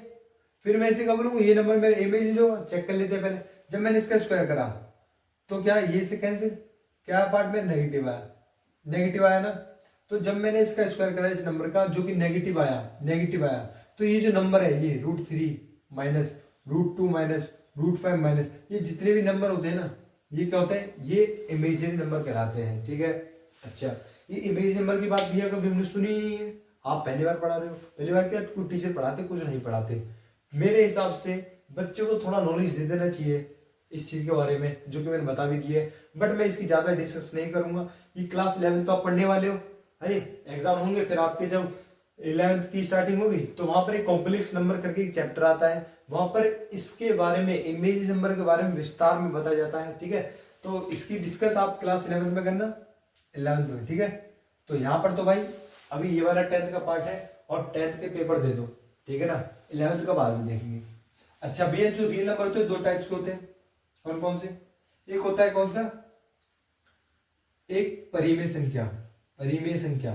फिर मैं इसे क्या बोलूंगा, ये नंबर मेरे इमेज जो चेक कर लेते हैं पहले। जब मैंने इसका स्क्वायर करा तो क्या ये से कैंसिल, क्या पार्ट में नेगेटिव आया, नेगेटिव आया ना। तो जब मैंने इसका स्क्वायर करा इस नंबर का जो कि नेगेटिव आया, तो ये जो नंबर है ये √3 माइनस √2 माइनस √5 माइनस, ये जितने भी नंबर होते हैं ना ये क्या होते हैं, ये इमेजिनरी नंबर कहलाते हैं, ठीक है। अच्छा ये इमेज नंबर की बात भैया कभी हमने सुनी ही नहीं है, आप पहली बार पढ़ा रहे हो, पहली बार क्या कुछ टीचर पढ़ाते कुछ नहीं पढ़ाते। मेरे हिसाब से बच्चों को थोड़ा नॉलेज दे देना चाहिए इस चीज के बारे में, जो कि मैंने बता भी दी है, बट मैं इसकी ज्यादा डिस्कस नहीं करूंगा। ये क्लास 11 तो आप पढ़ने वाले हो, अरे एग्जाम होंगे, फिर आपके जब 11th की स्टार्टिंग होगी तो वहां पर एक कॉम्प्लेक्स नंबर करके एक चैप्टर आता है, वहां पर इसके बारे में इमेज नंबर के बारे में विस्तार में बताया जाता है, ठीक है। तो इसकी डिस्कस आप क्लास 11th में करना, 11th में, ठीक है। तो यहाँ पर तो भाई अभी ये वाला 10th का पार्ट है और 10th के पेपर दे दो, ठीक है ना, 11th का बाद में देखेंगे। अच्छा भैया जो रियल नंबर होते हैं दो टाइप्स के होते हैं, कौन कौन से, एक होता है कौन सा, एक परिमेय संख्या, परिमेय संख्या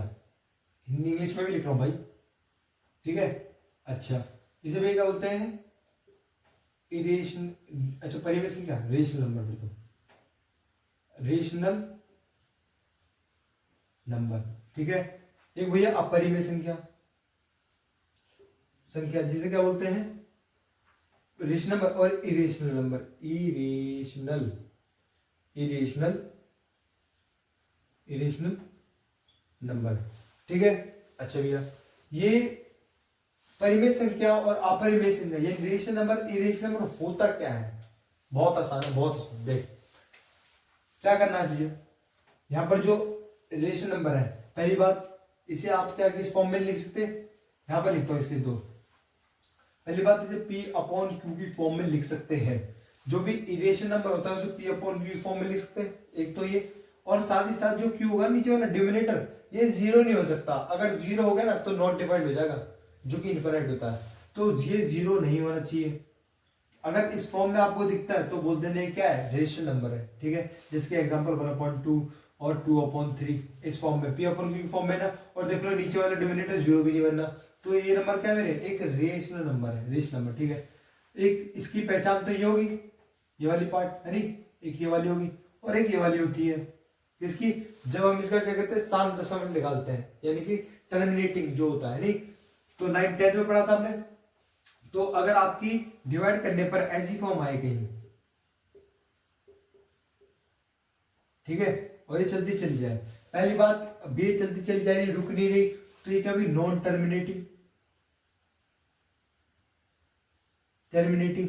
हिंदी इंग्लिश में भी लिख रहा हूं भाई, ठीक है। अच्छा इसे भी क्या बोलते हैं, इरेशन, अच्छा परिमेय संख्या रेशनल नंबर, बिल्कुल रेशनल नंबर, ठीक है। एक भैया अपरिमेय संख्या, संख्या जिसे क्या बोलते हैं रेशनल नंबर और irrational number, irrational irrational irrational number, ठीक है। अच्छा भैया ये परिमेय संख्या और अपरिमेय संख्या, ये रेशनल नंबर इरेशनल नंबर होता क्या है, बहुत आसान है, बहुत आसान। देख क्या करना है तुझे, यहां पर जो रेशनल नंबर है, पहली बात इसे आप क्या किस फॉर्म में लिख सकते हैं, यहाँ पर लिखता हूँ इसके दो। पहली बात, इसे P अपॉन Q की फॉर्म में लिख सकते हैं। जो भी इरेशन नंबर होता है उसे P अपॉन Q की फॉर्म में लिख सकते हैं, एक तो ये। और साथ ही साथ जो Q होगा नीचे वाला डिनोमिनेटर, ये जीरो नहीं हो सकता। अगर जीरो हो गया ना तो नॉट डिवाइड हो जाएगा, जो कि इनफिनिट होता है। तो ये जीरो नहीं होना चाहिए। अगर इस फॉर्म में आपको दिखता है तो बोल देने क्या है, रेशनल नंबर है, ठीक है। जिसके एग्जांपल 1/2 और 2/3 इस फॉर्म में, P अपॉन Q की फॉर्म में ना। और देख लो नीचे वाला डिनोमिनेटर जीरो भी नहीं बनना। तो ये नंबर क्या है मेरे, एक रेशनल नंबर है, रेशनल नंबर, ठीक है। एक इसकी पहचान तो ये होगी, ये वाली पार्ट है नहीं, एक ये वाली होगी और एक ये वाली होती है किसकी, जब हम इसका क्या कहते हैं शांत दशमलव निकालते हैं, यानी कि टर्मिनेटिंग जो होता है नहीं। तो 9th 10th में पढ़ा था हमने। तो अगर आपकी डिवाइड करने पर ऐसी फॉर्म आए कहीं, ठीक है, और ये चलती चली जाए, पहली बात अब ये चलती चली जा रही, रुक नहीं रही, तो ये क्या हुई, नॉन टर्मिनेटिंग, टर्मिनेटिंग।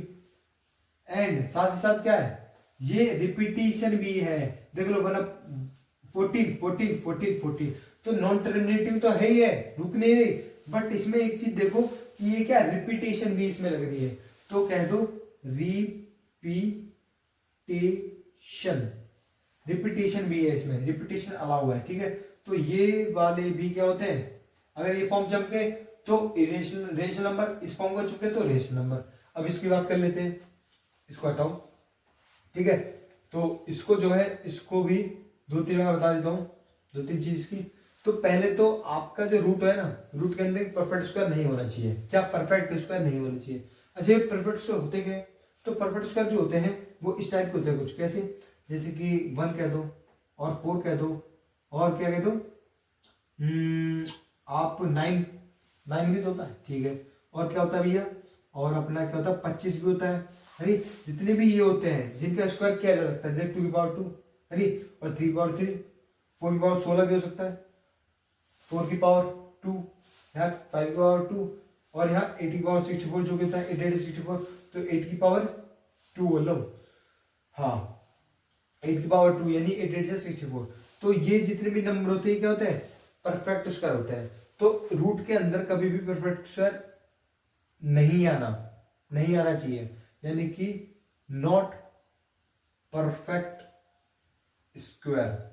एंड साथ ही साथ क्या है, ये रिपीटिशन भी है। देख लो 14 14 14 14, तो नॉन टर्मिनेटिंग तो है ही है, रुक नहीं रही। बट इसमें एक चीज देखो कि ये क्या, रिपीटेशन भी इसमें लग रही है। तो कह दो रिपीटेशन, रिपीटेशन भी है इसमें, रिपीटेशन अलाउ है, ठीक है। तो ये वाले भी क्या होते हैं, अगर ये फॉर्म चमके तो रेशनल नंबर, इस फॉर्म को चमके तो रेशनल नंबर। अब इसकी बात कर लेते हैं, इसको हटाओ, ठीक है। तो इसको जो है, इसको भी दो तीन मैं बता देता हूं, दो तीन चीज की। तो पहले तो आपका जो रूट है ना, रूट के अंदर परफेक्ट स्क्वायर नहीं होना चाहिए। क्या, परफेक्ट स्क्वायर नहीं होना चाहिए। अच्छा, परफेक्ट स्क्वायर होते क्या, तो परफेक्ट स्क्वायर जो होते हैं वो इस टाइप के होते हैं कुछ, कैसे, जैसे कि 1 कह दो और 4 कह दो और क्या कह दो, आप 9 भी तो होता है, ठीक है। और क्या होता है भैया, और अपना क्या होता है 25 भी होता है, अरे जितने भी ये होते हैं जिनका स्क्वायर किया जा सकता है, जैसे 2 की पावर 2, अरे और 3 की पावर 3, 4 की पावर 16 भी हो सकता है, 4 की पावर 2, यहाँ 5 की पावर 2, और यहाँ 8 की पावर 64 जो कहता है 8 तो 8 की पावर 2 बोलो, हाँ 8 की पावर 2 यानी 8 तो ये जितने भी नंबर होते हैं क्या होते हैं, परफेक्ट स्क्वायर होते हैं। तो रूट के अंदर कभी भी परफेक्ट स्क्वायर नहीं आना चाहिए, यानी कि नॉट परफेक्ट स्क्वायर,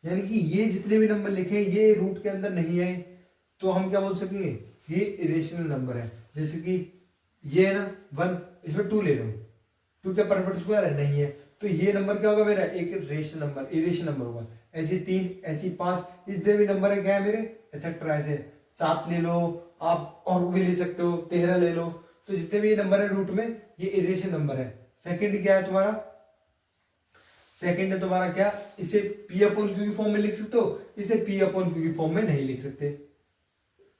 यानी कि ये जितने भी नंबर लिखे ये रूट के अंदर नहीं आए तो हम क्या बोल सकेंगे, ये इरेशनल नंबर है। जैसे कि ये है ना 1, इसमें 2 ले लो, 2 क्या परफेक्ट स्क्वायर है, नहीं है। तो ये नंबर क्या होगा मेरा, एक रेशनल नंबर, इरेशनल नंबर होगा। ऐसे 3, ऐसी 5, जितने भी नंबर है क्या है मेरे, एक्सेट्रा, ऐसे 7 ले लो आप, और भी ले सकते हो, 13 ले लो। तो जितने भी नंबर है रूट में, ये इरेशनल नंबर है। सेकंड क्या है तुम्हारा, सेकंड है तुम्हारा क्या, इसे P अपॉन Q की फॉर्म में लिख सकते हो, इसे P अपॉन Q की फॉर्म में नहीं लिख सकते।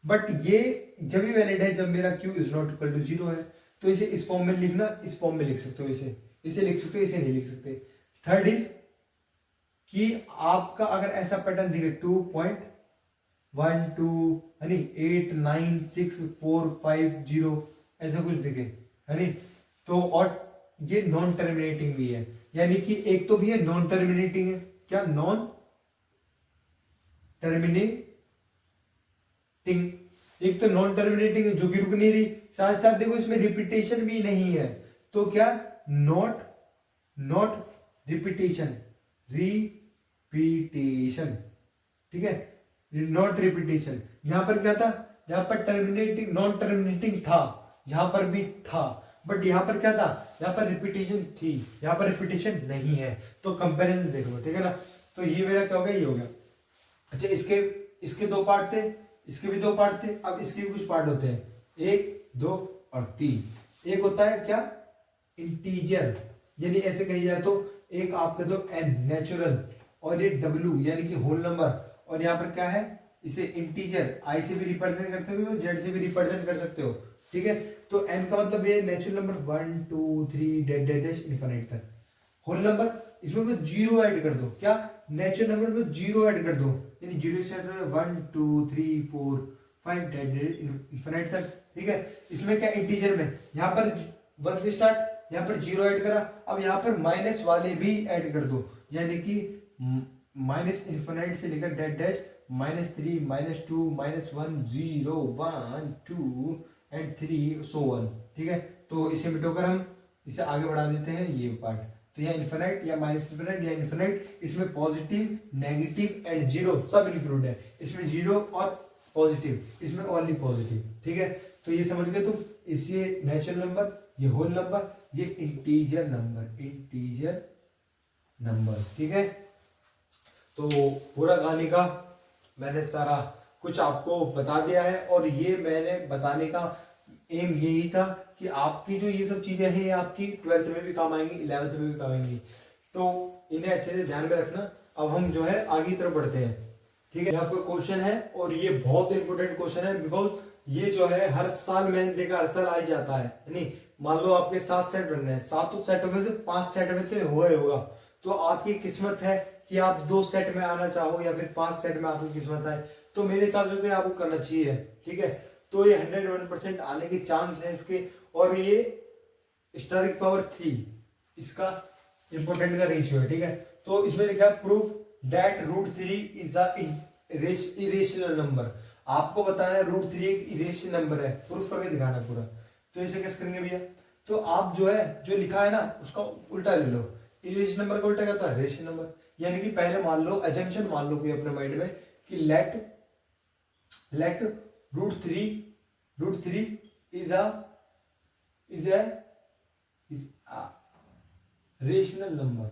बट ये जब भी वैलिड है जब मेरा Q is not equal to 0 है, तो इसे इस फॉर्म में लिखना, इस फॉर्म में लिख सकते हो, इसे लिख सकते हो, इसे नहीं लिख सकते। थर्ड इज कि आपका अगर ऐसा पैटर्न दिखे 2.12 यानी 8 9 6 4 5 0 ऐसा कुछ दिखे, है नी, तो और ये नॉन टर्मिनेटिंग भी है, यानी कि एक तो भी है नॉन टर्मिनेटिंग है, क्या, नॉन टर्मिनेटिंग, एक तो नॉन टर्मिनेटिंग है जो कि रुक नहीं रही, साथ साथ देखो इसमें रिपीटेशन भी नहीं है, तो क्या, नॉट रिपीटेशन, रिपीटेशन, ठीक है, नॉट रिपीटेशन। यहां पर क्या था, यहां पर टर्मिनेटिंग, नॉन टर्मिनेटिंग था, यहां पर भी था, बट यहां पर क्या था, यहां पर रिपीटेशन थी, यहां पर रिपीटेशन नहीं है। तो कंपैरिजन देख लो, ठीक है ना। तो ये मेरा क्या हो गया, ये हो गया। अच्छा, इसके 2 पार्ट थे, इसके भी 2 पार्ट थे, अब इसके भी कुछ पार्ट होते हैं, 1 2 और 3। एक होता है क्या, इंटीजर, यानी ऐसे कही जाए तो एक आप कह दो n नेचुरल, और ये w यानी कि होल नंबर, और यहाँ पर क्या है, इसे इंटीजर i से भी रिप्रेजेंट करते हो, z से भी रिप्रेजेंट कर सकते हो, ठीक है। तो n का मतलब ये नेचुरल नंबर 1 2 3 डैश इनफिनिट तक, होल नंबर इसमें बस 0 ऐड कर दो, क्या, नेचुरल नंबर में 0 ऐड कर दो, यानी 0 से 1 2 3 4 5 डैश इनफिनिट तक, ठीक है। इसमें क्या, इंटीजर में यहाँ पर 1 से स्टार्ट, यहाँ पर 0 ऐड करा, अब यहाँ पर माइनस वाले भी ऐड कर दो, यानी कि माइनस इनफिनिट से लेकर डैश -3 -2 -1 0 1 2 एंड 3 सो वन। ठीक है, तो इसे मिटाकर हम इसे आगे बढ़ा देते हैं ये पार्ट। तो यहाँ इन्फिनाइट या माइनस इन्फिनाइट या इन्फिनाइट, इसमें पॉजिटिव नेगेटिव एंड जीरो सब इंक्लूड है। इसमें जीरो और पॉजिटिव, इसमें ओनली पॉजिटिव। ठीक है, तो ये समझ गए तुम। इसे नेचुरल नंबर, ये होल नंबर, ये इंटीजर नंबर, इंटीजर नंबर्स। ठीक है, तो पूरा कहानी का मैंने सारा कुछ आपको बता दिया है, और ये मैंने बताने का एम यही था कि आपकी जो ये सब चीजें हैं, आपकी 12th में भी काम आएंगी, 11th में भी काम आएंगी, तो इन्हें अच्छे से ध्यान में रखना। अब हम जो है आगे की तरफ बढ़ते हैं। ठीक है, यहाँ पर क्वेश्चन है, और ये बहुत इंपॉर्टेंट क्वेश्चन है, बिकॉज ये जो है हर साल मैंने देखा, हर साल आ ही जाता है। नहीं, मान लो आपके 7 सेट बनने हैं, 7 सेटों में से 5 सेट में तो हुआ ही होगा, तो आपकी किस्मत है कि आप 2 सेट में आना चाहो या फिर 5 सेट में आपकी किस्मत है, तो मेरे हिसाब से तो आपको करना चाहिए। ठीक है, तो ये 101% आने के चांस है इसके, और ये स्टार पावर 3 इसका इंपोर्टेंट का रेशियो है। ठीक है, तो इसमें लिखा है proof that √3 is the irrational number. आपको बताना है √3 एक इरेशनल नंबर है, प्रूफ करके दिखाना पूरा। तो इसे कैसे करेंगे भैया? तो आप जो है जो लिखा है ना उसका उल्टा ले लो। इरेशनल नंबर का उल्टा क्या होता है? Rational number. यानी कि पहले मान लो, अजम्पशन मान लो कोई अपने माइंड में कि let √3 is a rational number.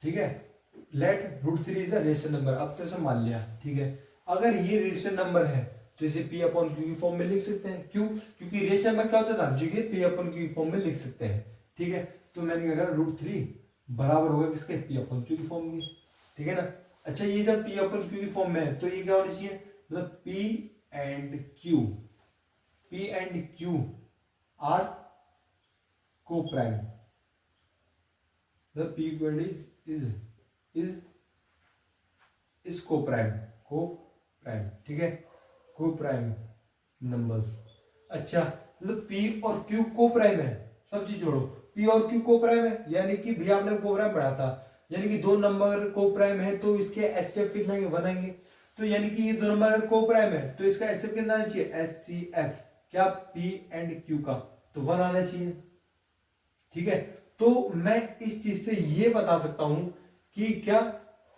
ठीक है, let √3 is a rational number. अब तो समझ लिया। ठीक है, अगर ये रेशनल नंबर है तो इसे P अपॉन Q की फॉर्म में लिख सकते हैं। क्यों? क्योंकि रेशनल नंबर क्या होता था, जो ये P अपॉन Q की फॉर्म में लिख सकते हैं। ठीक है, तो मैंने क्या कहा, √3 बराबर होगा किसके? P अपॉन Q की फॉर्म में। ठीक है ना। अच्छा, ये जब P अपॉन Q की फॉर्म में है तो ये क्या होना चाहिए? मतलब P एंड Q आर को प्राइम। मतलब P इज को प्राइम। ठीक है, को प्राइम नंबर्स। अच्छा, मतलब P और Q को प्राइम है, सब चीज जोड़ो। P और Q को प्राइम है, यानी कि भैया आपने को प्राइम पढ़ा था, यानी कि 2 नंबर को प्राइम है तो इसके HCF कितना है? 1 आएंगे। तो यानी कि ये 2 नंबर अगर को प्राइम है तो इसका HCF कितना आना चाहिए? HCF क्या? P एंड Q का, तो 1 आना चाहिए। ठीक है, तो मैं इस चीज से ये बता सकता हूं कि क्या,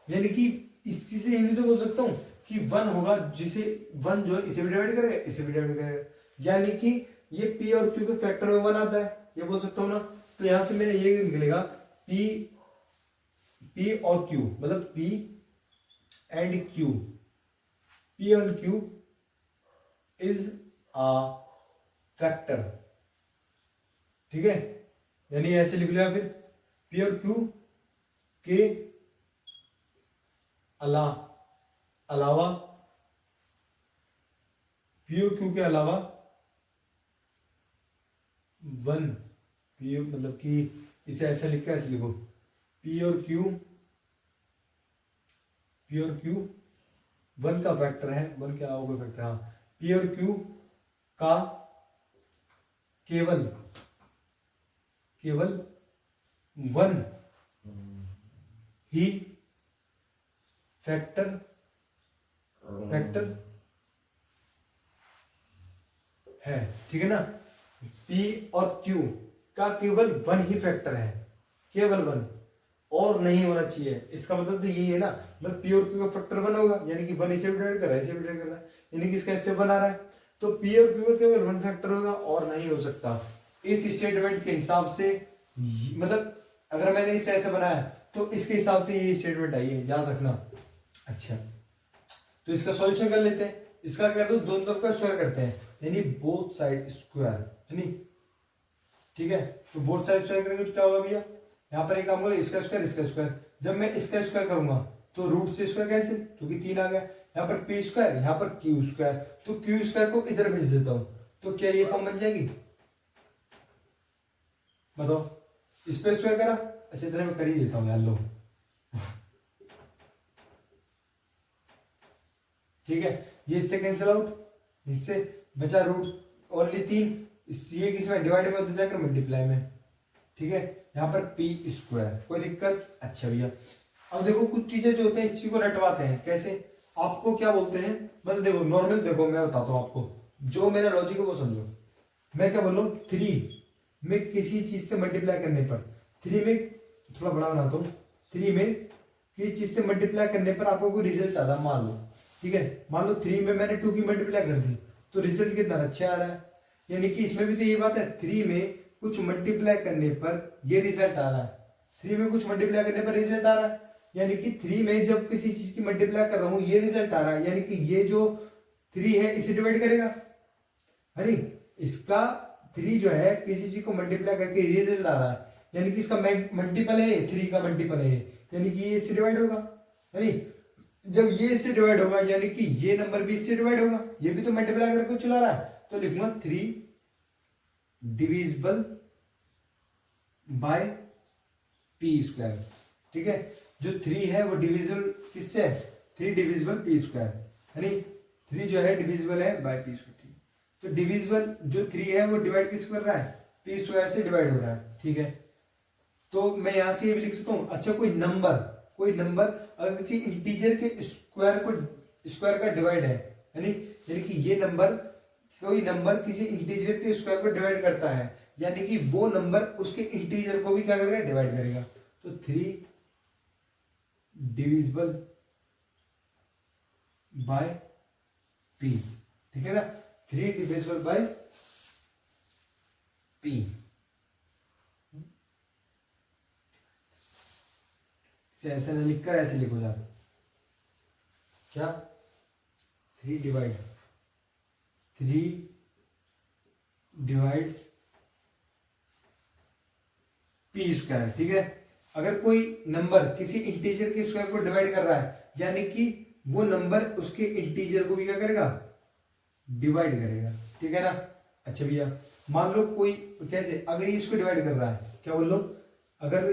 यानी कि इस चीज से ये तो बोल सकता हूं कि 1 होगा, जिसे 1 जो है इसे भी डिवाइड करेगा, इसे भी डिवाइड करेगा, यानी कि ये P और Q के फैक्टर में 1 आता है, ये बोल सकता हूं ना। तो यहां से मेरा ये निकलेगा P और Q, मतलब P and Q is a factor. ठीक है, यानी ऐसे लिख लिया। फिर P और Q के अलावा P और Q के अलावा 1, P मतलब कि इसे ऐसे लिख के ऐसे लिखो, P और Q 1 का फैक्टर है, 1 के अलावा कोई फैक्टर। हाँ, P और Q का केवल 1 ही फैक्टर है। ठीक है ना, P और Q का केवल 1 ही फैक्टर है, केवल 1, और नहीं होना चाहिए। इसका मतलब तो यही है ना, मतलब P और Q का फैक्टर 1 होगा, यानी कि 1 इसे डिवाइड कर रहा है, इसे डिवाइड कर रहा है, यानी कि इसका इससे 1 आ रहा है, तो P और Q का केवल 1 फैक्टर होगा और नहीं हो सकता। इस स्टेटमेंट के हिसाब से, मतलब अगर मैंने इसे ऐसे बनाया तो इसके हिसाब से ये स्टेटमेंट आई है, याद रखना। अच्छा, तो इसका सॉल्यूशन कर लेते हैं। इसका क्या करते हैं, दोनों तरफ का स्क्वायर करते हैं, यानी बोथ साइड स्क्वायर, यानी ठीक है। तो बोथ साइड स्क्वायर करेंगे तो क्या होगा भैया, यहाँ पर एक काम करो, इसका स्क्वायर। जब मैं इसका स्क्वायर करूंगा तो रूट से स्क्वायर कैंसिल, क्योंकि 3 आ गया। यहाँ पर P स्क्वायर, यहाँ पर Q स्क्वायर, तो Q स्क्वायर को इधर भेज देता हूं, तो क्या ये फॉर्म बन जाएगी? बताओ, इस पे स्क्वायर करा, अच्छा इधर मैं कर ही देता हूँ यार, लो ठीक है, ये इससे कैंसिल आउट, इससे बचा रूट ओनली 3, ये किसमें डिवाइड में होता जाकर मल्टीप्लाई में। ठीक है, यहाँ पर P स्क्वायर, कोई दिक्कत? अच्छा भैया, अब देखो कुछ चीजें जो होते हैं इस चीज को रटवाते हैं, कैसे? आपको क्या बोलते हैं, मतलब देखो नॉर्मल, देखो मैं बताता हूँ आपको, जो मेरा लॉजिक है वो समझो। मैं क्या बोल रहा हूँ, 3 में किसी चीज से मल्टीप्लाई करने पर, 3 में, थोड़ा बड़ा बनाता हूँ, 3 में किसी चीज से मल्टीप्लाई करने पर आपको कोई रिजल्ट आता है, मान लो, ठीक है, मान लो 3 में मैंने 2 की मल्टीप्लाई कर दी तो रिजल्ट कितना है, 6 आ रहा है। यानी कि इसमें भी तो ये बात है, 3 में कुछ मल्टीप्लाई करने पर ये रिजल्ट आ रहा है, 3 में कुछ मल्टीप्लाई करने पर रिजल्ट आ रहा है। यानी कि 3 में जब किसी चीज की मल्टीप्लाई कर रहा हूं ये रिजल्ट आ रहा है, यानी कि ये जो 3 है इसे डिवाइड करेगा, है नहीं? इसका 3 जो है किसी चीज को मल्टीप्लाई करके ये रिजल्ट आ रहा है, यानी कि इसका मल्टीपल है, 3 का मल्टीपल है, यानी कि ये इससे डिवाइड होगा, है नहीं? जब ये इससे डिवाइड होगा यानी कि ये नंबर भी इससे डिवाइड होगा, ये भी तो मल्टीप्लाई करके चला रहा है, तो लिखूंगा 3 डिविजिबल बाय पी स्क्वायर। ठीक है, जो 3 है वो डिविजिबल किससे है, 3 डिविजिबल पी स्क्वायर, है नहीं? 3 जो है डिविजिबल है बाय पी स्क्वायर। तो डिविजिबल जो 3 है वो डिवाइड किस कर रहा है, पी स्क्वायर से डिवाइड हो रहा है, ठीक है? तो मैं यहां से ये भी लिख सकता हूं, अच्छा कोई नंबर अगर किसी इंटीजर के स्क्वायर का डिवाइड है नहीं, यानी कि ये नंबर, कोई नंबर किसी इंटीजर के स्क्वायर को डिवाइड करता है, यानी कि वो नंबर उसके इंटीजर को भी क्या करेगा, डिवाइड करेगा। तो 3 डिविजिबल बाय पी, ठीक है ना, 3 डिविजिबल बाय पी। ऐसे ना लिखकर ऐसे लिखो जा, क्या 3 डिवाइड्स पी स्क्वायर, ठीक है? अगर कोई नंबर किसी इंटीजर के स्क्वायर को डिवाइड कर रहा है, यानी कि वो नंबर उसके इंटीजर को भी क्या करेगा, डिवाइड करेगा, ठीक है ना? अच्छा भैया मान लो कोई, कैसे, अगर ये इसको डिवाइड कर रहा है, क्या बोल लो, अगर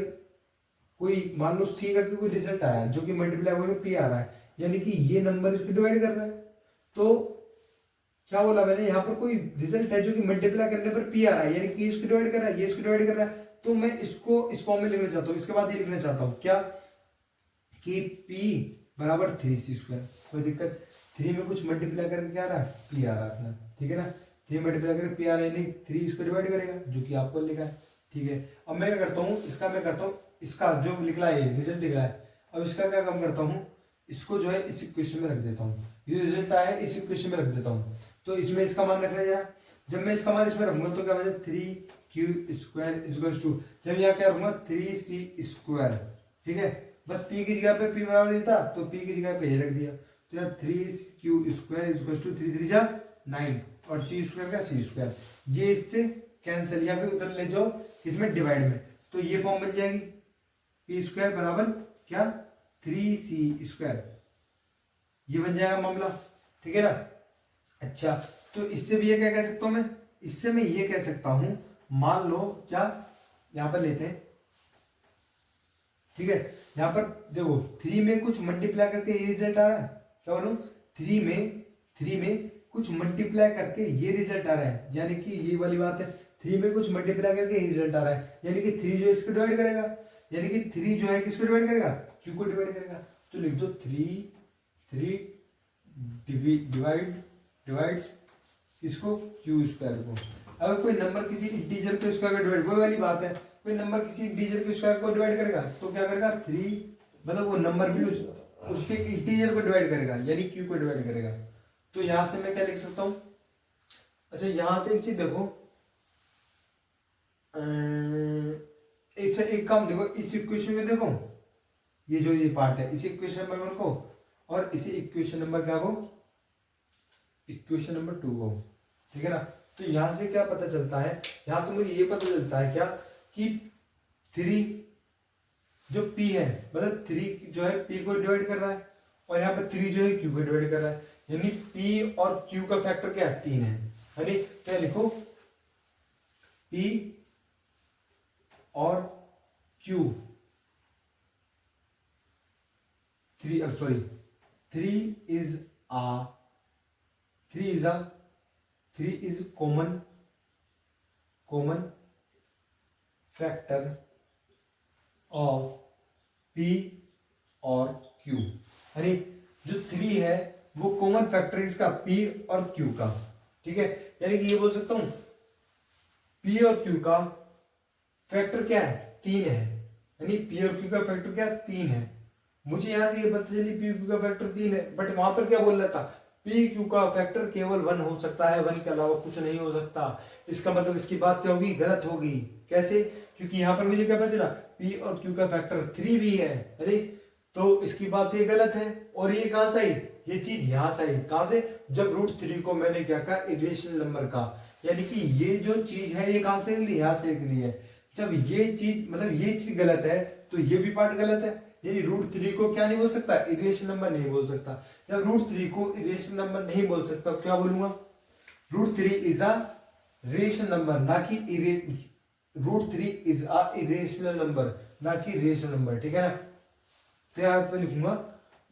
कोई मान लो सी करके कोई रिजल्ट आया जो कि मल्टीप्लाई होकर पी आ रहा है, यानी कि ये नंबर इसको डिवाइड कर रहा है, तो क्या बोला मैंने, यहाँ पर कोई रिजल्ट है जो कि मल्टीप्लाई करने पर पी आ रहा है, यानी कि इसको डिवाइड कर रहा है, ये इसको डिवाइड कर रहा है, तो मैं इसको इस फॉर्म में लिखना चाहता हूँ। इसके बाद ये लिखना चाहता हूँ क्या, कि P बराबर 3C स्क्वायर। कोई दिक्कत, 3 में कुछ मल्टीप्लाई करके क्या आ रहा है, P आ रहा है अपना, ठीक है ना? 3 मल्टीप्लाई करके P आ रहा है, नहीं 3 इसको डिवाइड करेगा, जो कि आपको लिखा है, ठीक है? अब मैं क्या करता हूँ, इसका जो निकला है रिजल्ट निकला है, अब इसका क्या काम करता हूँ, इसको जो है इस इक्वेशन में रख देता हूँ, ये रिजल्ट आया है इस इक्वेशन में रख देता हूँ। तो इसमें इसका मान रखना जरा, जब मैं इसका मान इसमें रखूंगा तो क्या बनेगा, 3Q स्क्वायर इक्वल्स टू, जब यहाँ क्या रखूंगा 3C स्क्वायर, ठीक है? बस P की जगह पे P बराबर नहीं था तो P की जगह पे ये रख दिया, तो यहाँ 3Q स्क्वायर इक्वल्स टू 3 3 जा 9 और C स्क्वायर का C स्क्वायर, ये इससे कैंसिल या फिर उधर ले जाओ इसमें डिवाइड में, तो ये फॉर्म बन जाएगी P स्क्वायर बराबर क्या, 3C स्क्वायर, ये बन जाएगा मामला, ठीक है ना? अच्छा, तो इससे भी ये क्या कह सकता हूं मैं, इससे मैं ये कह सकता हूं, मान लो क्या, यहां पर लेते हैं, ठीक है? यहां पर देखो 3 में कुछ मल्टीप्लाई करके ये रिजल्ट आ रहा है, क्या बोलूं, 3 में कुछ मल्टीप्लाई करके ये रिजल्ट आ रहा है, यानी कि ये वाली बात है, 3 में कुछ मल्टीप्लाई करके ये रिजल्ट आ रहा है, यानी कि 3 जो इसको डिवाइड करेगा, यानी कि 3 जो है किसको डिवाइड करेगा, Q को डिवाइड करेगा, तो लिख दो 3 डिवाइड्स इसको Q स्क्वायर को। अगर कोई नंबर किसी इंटीजर के स्क्वायर को डिवाइड, वही वाली बात है, कोई नंबर किसी इंटीजर के स्क्वायर को डिवाइड करेगा तो क्या करेगा, 3 मतलब वो नंबर भी उसके इंटीजर को डिवाइड करेगा, यानी Q को डिवाइड करेगा। तो यहां से मैं क्या लिख सकता हूं, अच्छा यहां से एक चीज देखो, एक काम देखो, इस इक्वेशन में देखो, ये पार्ट है, इसी इक्वेशन नंबर 1 को और इसी इक्वेशन नंबर क्या को, इक्वेशन नंबर 2 को, ठीक है ना? तो यहां से क्या पता चलता है, यहां से मुझे ये पता चलता है क्या, कि 3 जो P है, मतलब 3 जो है P को डिवाइड कर रहा है, और यहाँ पर 3 जो है Q को डिवाइड कर रहा है, यानी P और Q का फैक्टर क्या है, 3 है नहीं? तो यह लिखो P और Q 3 is common factor of P और Q, यानी जो 3 है वो कॉमन फैक्टर है इसका P और Q का, ठीक है। यानी कि ये बोल सकता हूं P और Q का फैक्टर क्या है, 3 है, यानी P और Q का फैक्टर क्या है, 3 है। मुझे यहां से ये पता चली P Q का फैक्टर 3 है, बट वहां पर क्या बोल रहा था, P Q का फैक्टर केवल 1 हो सकता है, 1 के अलावा कुछ नहीं हो सकता। इसका मतलब इसकी बात क्या होगी, गलत होगी। कैसे, क्योंकि यहां पर मुझे क्या पता चला P और Q का फैक्टर 3 भी है, अरे तो इसकी बात ये गलत है। और ये कहां से आई, ये चीज यहां से आई, कहां से, जब √3 को मैंने क्या कहा, इरेशनल नंबर का, यानी कि ये जो चीज है ये कहां से निकली, यहां से निकली है। जब ये चीज मतलब ये चीज गलत है तो ये भी पार्ट गलत है, यानी √3 को क्या नहीं बोल सकता, इरेशनल नंबर नहीं बोल सकता। जब √3 को इरेशनल नंबर नहीं बोल सकता क्या बोलूंगा, √3 इज अ रेशनल नंबर, ना कि √3 इज अ इरेशनल नंबर, ना कि रेशनल नंबर, ठीक है ना। तो यहाँ पे लिखूंगा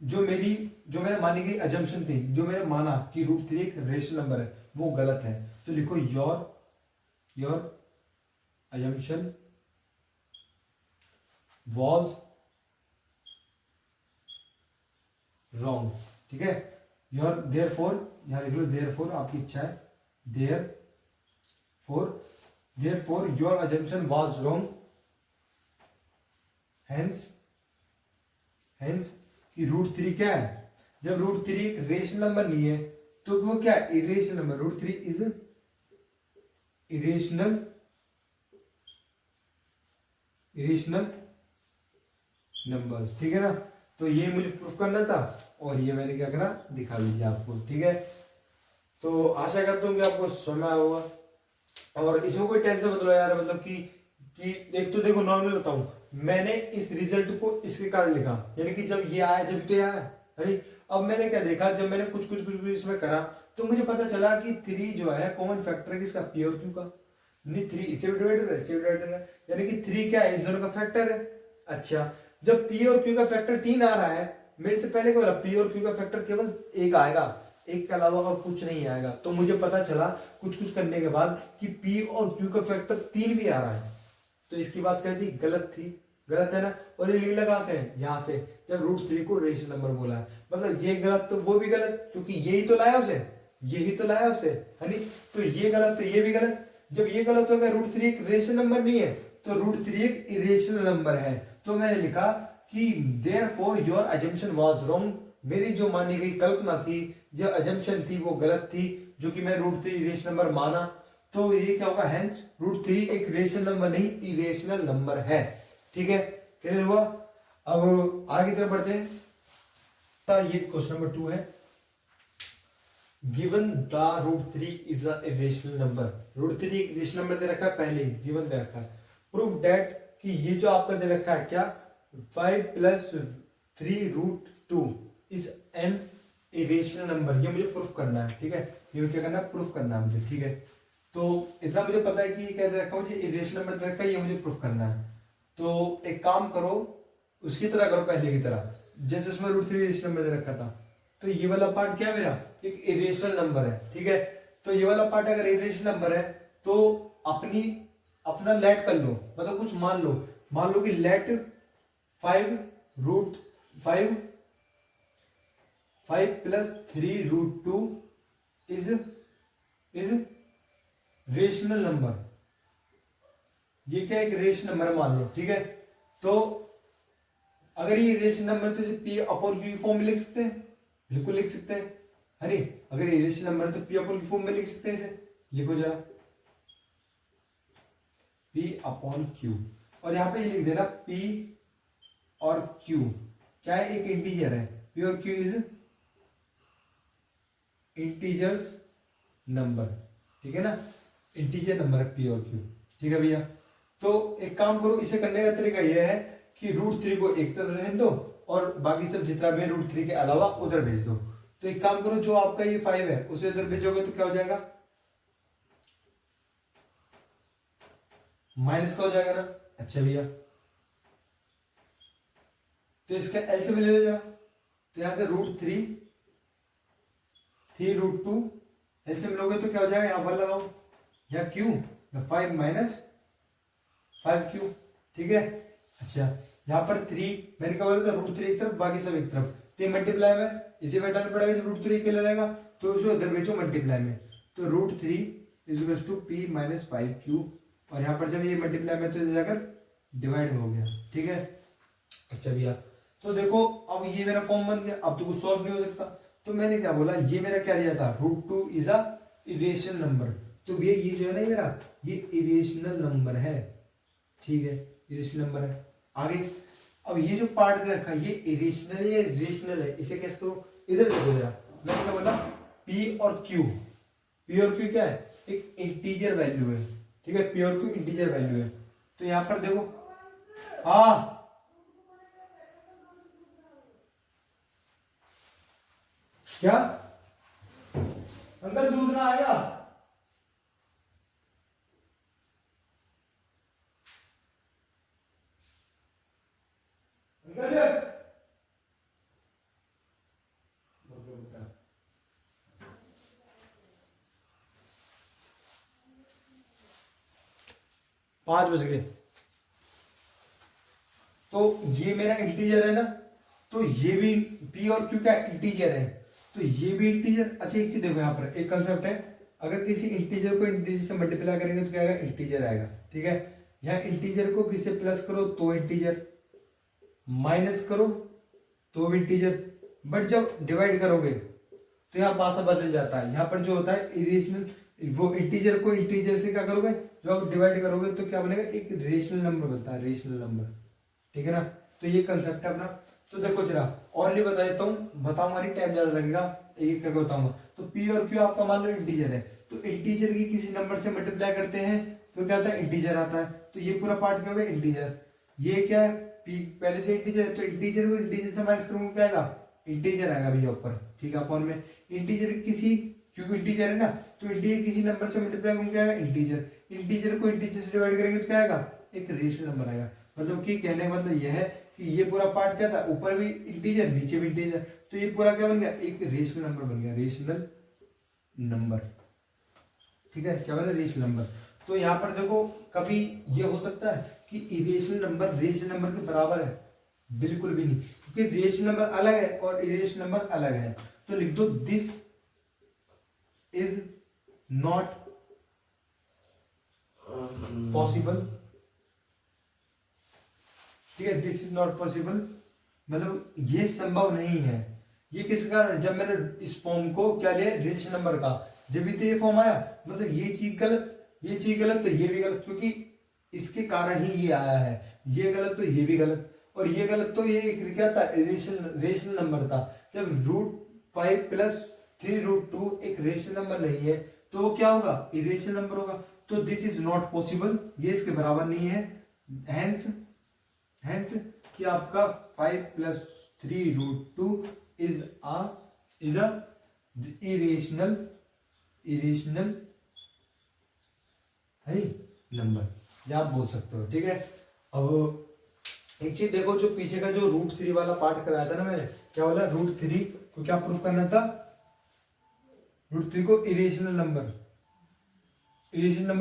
जो मैंने मानी गई अजम्पशन थी, जो मैंने माना कि √3 एक रेशनल नंबर है, वो गलत है। तो लिखो योर assumption was wrong, ठीक है। योर therefore, यहां लिख लो therefore, आपकी इच्छा है, therefore your assumption was wrong, hence कि √3 क्या है, जब √3 एक रेशनल नंबर नहीं है तो वो क्या है, irrational number. √3 is irrational numbers, ठीक है ना। तो ये मुझे प्रूफ करना था और ये मैंने क्या करा, दिखा दीजिए आपको, ठीक है। तो आशा करता हूँ कि आपको समझ आया होगा और इसमें कोई टेंशन मत लो यार, मतलब कि एक तो देखो नॉर्मल बताऊं, मैंने इस रिजल्ट को इसके कारण लिखा, यानी कि जब ये आया जब तो ये आया, अरे अब मैंने क्या देखा, जब मैंने कुछ इसमें करा तो मुझे पता चला कि 3 जो है कॉमन फैक्टर है किसका, P और Q का, नहीं 3 इससे भी डिवाइडेड है, इससे भी डिवाइडेड है, यानी कि 3 क्या है, इन दोनों का फैक्टर है। अच्छा, जब P और Q का फैक्टर 3 आ रहा है, मेरे से पहले क्या बोला, P और Q का फैक्टर केवल 1 आएगा, एक के अलावा और कुछ नहीं आएगा। तो मुझे पता चला कुछ करने के बाद कि P और Q का फैक्टर 3 भी आ रहा है, तो इसकी बात कर दी गलत थी, गलत है ना। और ये लिखना कहां से है, यहां से, जब √3 को रेशनल नंबर बोला है, मतलब ये गलत तो वो भी गलत, क्योंकि यही तो लाया उसे, है नी। तो ये गलत तो ये भी गलत। जब ये गलत हो गया, √3 एक रेशनल नंबर नहीं है तो √3 एक इरेशनल नंबर है। तो मैंने लिखा कि therefore your assumption was wrong, मेरी जो मानी गई कल्पना थी, जो अजम्पशन थी वो गलत थी, जो कि मैं √3 इरेशनल नंबर माना। तो ये क्या होगा, हेंस √3 एक रेशनल नंबर नहीं इरेशनल नंबर है, ठीक है। क्लियर हुआ। अब आगे की तरफ बढ़ते हैं। तो ये क्वेश्चन नंबर 2 है, given the √3 is a rational number, √3 एक रेशनल नंबर दे रखा है, पहले गिवन दे रखा है, प्रूफ दैट कि ये जो आपका दे रखा है क्या, 5 + 3√2 इज एन इरेशनल नंबर, ये मुझे प्रूफ करना है, ठीक है। ये क्या करना है, प्रूफ करना है मुझे, ठीक है। तो इतना मुझे पता है कि ये क्या दे रखा है, मुझे इरेशनल नंबर दे रखा है, ये मुझे प्रूफ करना है। तो एक काम करो, उसकी तरह करो, पहले की तरह, जैसे उसमें √3 इरेशनल नंबर दे रखा था, तो ये वाला पार्ट क्या है मेरा, एक इरेशनल नंबर है, ठीक है। तो ये वाला पार्ट अगर इरेशनल नंबर है तो अपना लेट कर लो, मतलब कुछ मान लो कि लेट 5 + 3√2 इज रेशनल नंबर, ये क्या एक रेशनल नंबर मान लो, ठीक है। तो अगर ये रेशनल नंबर तो P/Q फॉर्म में लिख सकते हैं, बिल्कुल लिख सकते हैं, है नहीं। अगर ये रेशनल नंबर है तो P/Q फॉर्म में लिख सकते हैं, इसे लिखो जरा P/Q, और यहां पे ये लिख देना P और Q क्या है, एक इंटीजर है, P और Q इज इंटीजर्स नंबर, ठीक है ना, इंटीजर नंबर है P और Q, ठीक है भैया। तो एक काम करो, इसे करने का तरीका यह है कि √3 को एक तरफ रहने दो और बाकी सब जितना भी √3 के अलावा उधर भेज दो। तो एक काम करो, जो आपका ये 5 है उसे इधर भेजोगे तो क्या हो जाएगा, माइनस का हो जाएगा ना। अच्छा भैया, तो इसका एलसीएम ले लो जरा, तो यहां से √3 3√2 एलसीएम लोगे तो क्या हो जाएगा, यहां पर लगाओ, यहाँ Q 5 - 5Q, ठीक है। अच्छा, यहाँ पर 3 मैंने क्या बोला था, √3 एक तरफ बाकी सब एक तरफ, तो ये मल्टीप्लाई में इसे बैठाना पड़ेगा, जब √3 अकेले रहेगा तो उसे उधर भेजो मल्टीप्लाई में, तो √3 is to p minus 5q, और यहाँ पर जब ये मल्टीप्लाई में तो जाकर डिवाइड में हो गया, ठीक है। अच्छा भैया, तो देखो अब ये मेरा फॉर्म बन गया, अब तो कुछ सॉल्व नहीं हो सकता, तो मैंने क्या बोला, ये मेरा क्या दिया था, √2 इज अ इरेशनल नंबर, तो भैया ये जो है ना मेरा, ये इरेशनल नंबर है, ठीक है, इरेशनल नंबर है। आगे अब ये जो पार्ट दे रखा है, ये इरेशनल है, रेशनल है, इसे कैसे करो, इधर देखो जरा, मैंने क्या बोला, p और q, p और q क्या है, एक इंटीजर वैल्यू है, ठीक है, p और q इंटीजर वैल्यू है, तो यहां पर देखो, हाँ क्या अंकल दूध ना आएगा, अंकल 5 बज गए, तो ये मेरा इंटीजर है ना, तो ये भी p और q क्या इंटीजर है, तो ये भी इंटीजर। अच्छा एक चीज देखो, यहाँ पर एक कंसेप्ट है, अगर किसी इंटीजर को इंटीजर से मल्टीप्लाई करेंगे तो क्या आएगा, इंटीजर आएगा, ठीक है। यहाँ इंटीजर को किसी से प्लस करो तो इंटीजर, माइनस करो तो भी इंटीजर, बट जब डिवाइड करोगे तो यहाँ पासा बदल जाता है, यहाँ पर जो होता है इरेशनल, वो इंटीजर को इंटीजर से क्या करोगे, जब आप डिवाइड करोगे तो क्या बनेगा, एक रेशनल नंबर बनता है, रेशनल नंबर, ठीक है ना। तो ये कंसेप्ट है अपना। तो देखो जरा और भी बता देता हूँ, बताऊंगा नहीं, टाइम ज्यादा लगेगा, एक करके बताऊंगा। तो p और q आपका मान लो इंटीजर है, तो इंटीजर की किसी नंबर से मल्टीप्लाई करते हैं तो क्या आता है, इंटीजर आता है, तो ये पूरा पार्ट क्या होगा, इंटीजर। ये क्या है, p पहले से इंटीजर है, तो इंटीजर को इंटीजर से माइनस करूंगा क्या आएगा, इंटीजर आएगा भैया ऊपर, ठीक है, अपॉन में इंटीजर किसी, क्योंकि इंटीजर है ना, तो इंटीजर किसी नंबर से मल्टीप्लाई करूंगा क्या आएगा, इंटीजर। इंटीजर को इंटीजर से डिवाइड करेंगे तो क्या आएगा, एक रेशनल नंबर आएगा। मतलब कि कहने का मतलब यह है कि ये पूरा पार्ट क्या था, ऊपर भी इंटीजर नीचे भी इंटीजर, तो ये पूरा क्या बन गया, एक रेशनल नंबर बन गया, रेशनल नंबर, ठीक है, क्या बना, रेशनल नंबर। तो यहाँ पर देखो कभी ये हो सकता है कि इरेशनल नंबर रेशनल नंबर के बराबर है, बिल्कुल भी नहीं, क्योंकि रेशनल नंबर अलग है और इरेशनल नंबर अलग है। तो लिख दो, दिस इज नॉट पॉसिबल, ठीक है, दिस इज नॉट पॉसिबल, मतलब ये संभव नहीं है। ये किस कारण, जब मैंने इस फॉर्म को क्या लिया, रेशनल नंबर का, जब भी तो ये फॉर्म आया, मतलब ये चीज गलत, ये चीज गलत, तो ये भी गलत, क्योंकि इसके कारण ही ये आया है, ये गलत तो ये भी गलत, और ये गलत तो ये क्या था, रेशनल नंबर था। जब √5 + 3√2 एक रेशनल नंबर नहीं है तो वो क्या होगा, इरेशनल नंबर होगा। तो दिस इज नॉट पॉसिबल, ये इसके बराबर नहीं है, हेंस कि आपका 5 + 3√2 इज अ इरेशनल है नंबर, या आप बोल सकते हो, ठीक है। अब एक चीज देखो, जो पीछे का जो √3 वाला पार्ट कराया था ना मैंने, क्या बोला, √3 को क्या प्रूफ करना था, √3 को इरेशनल नंबर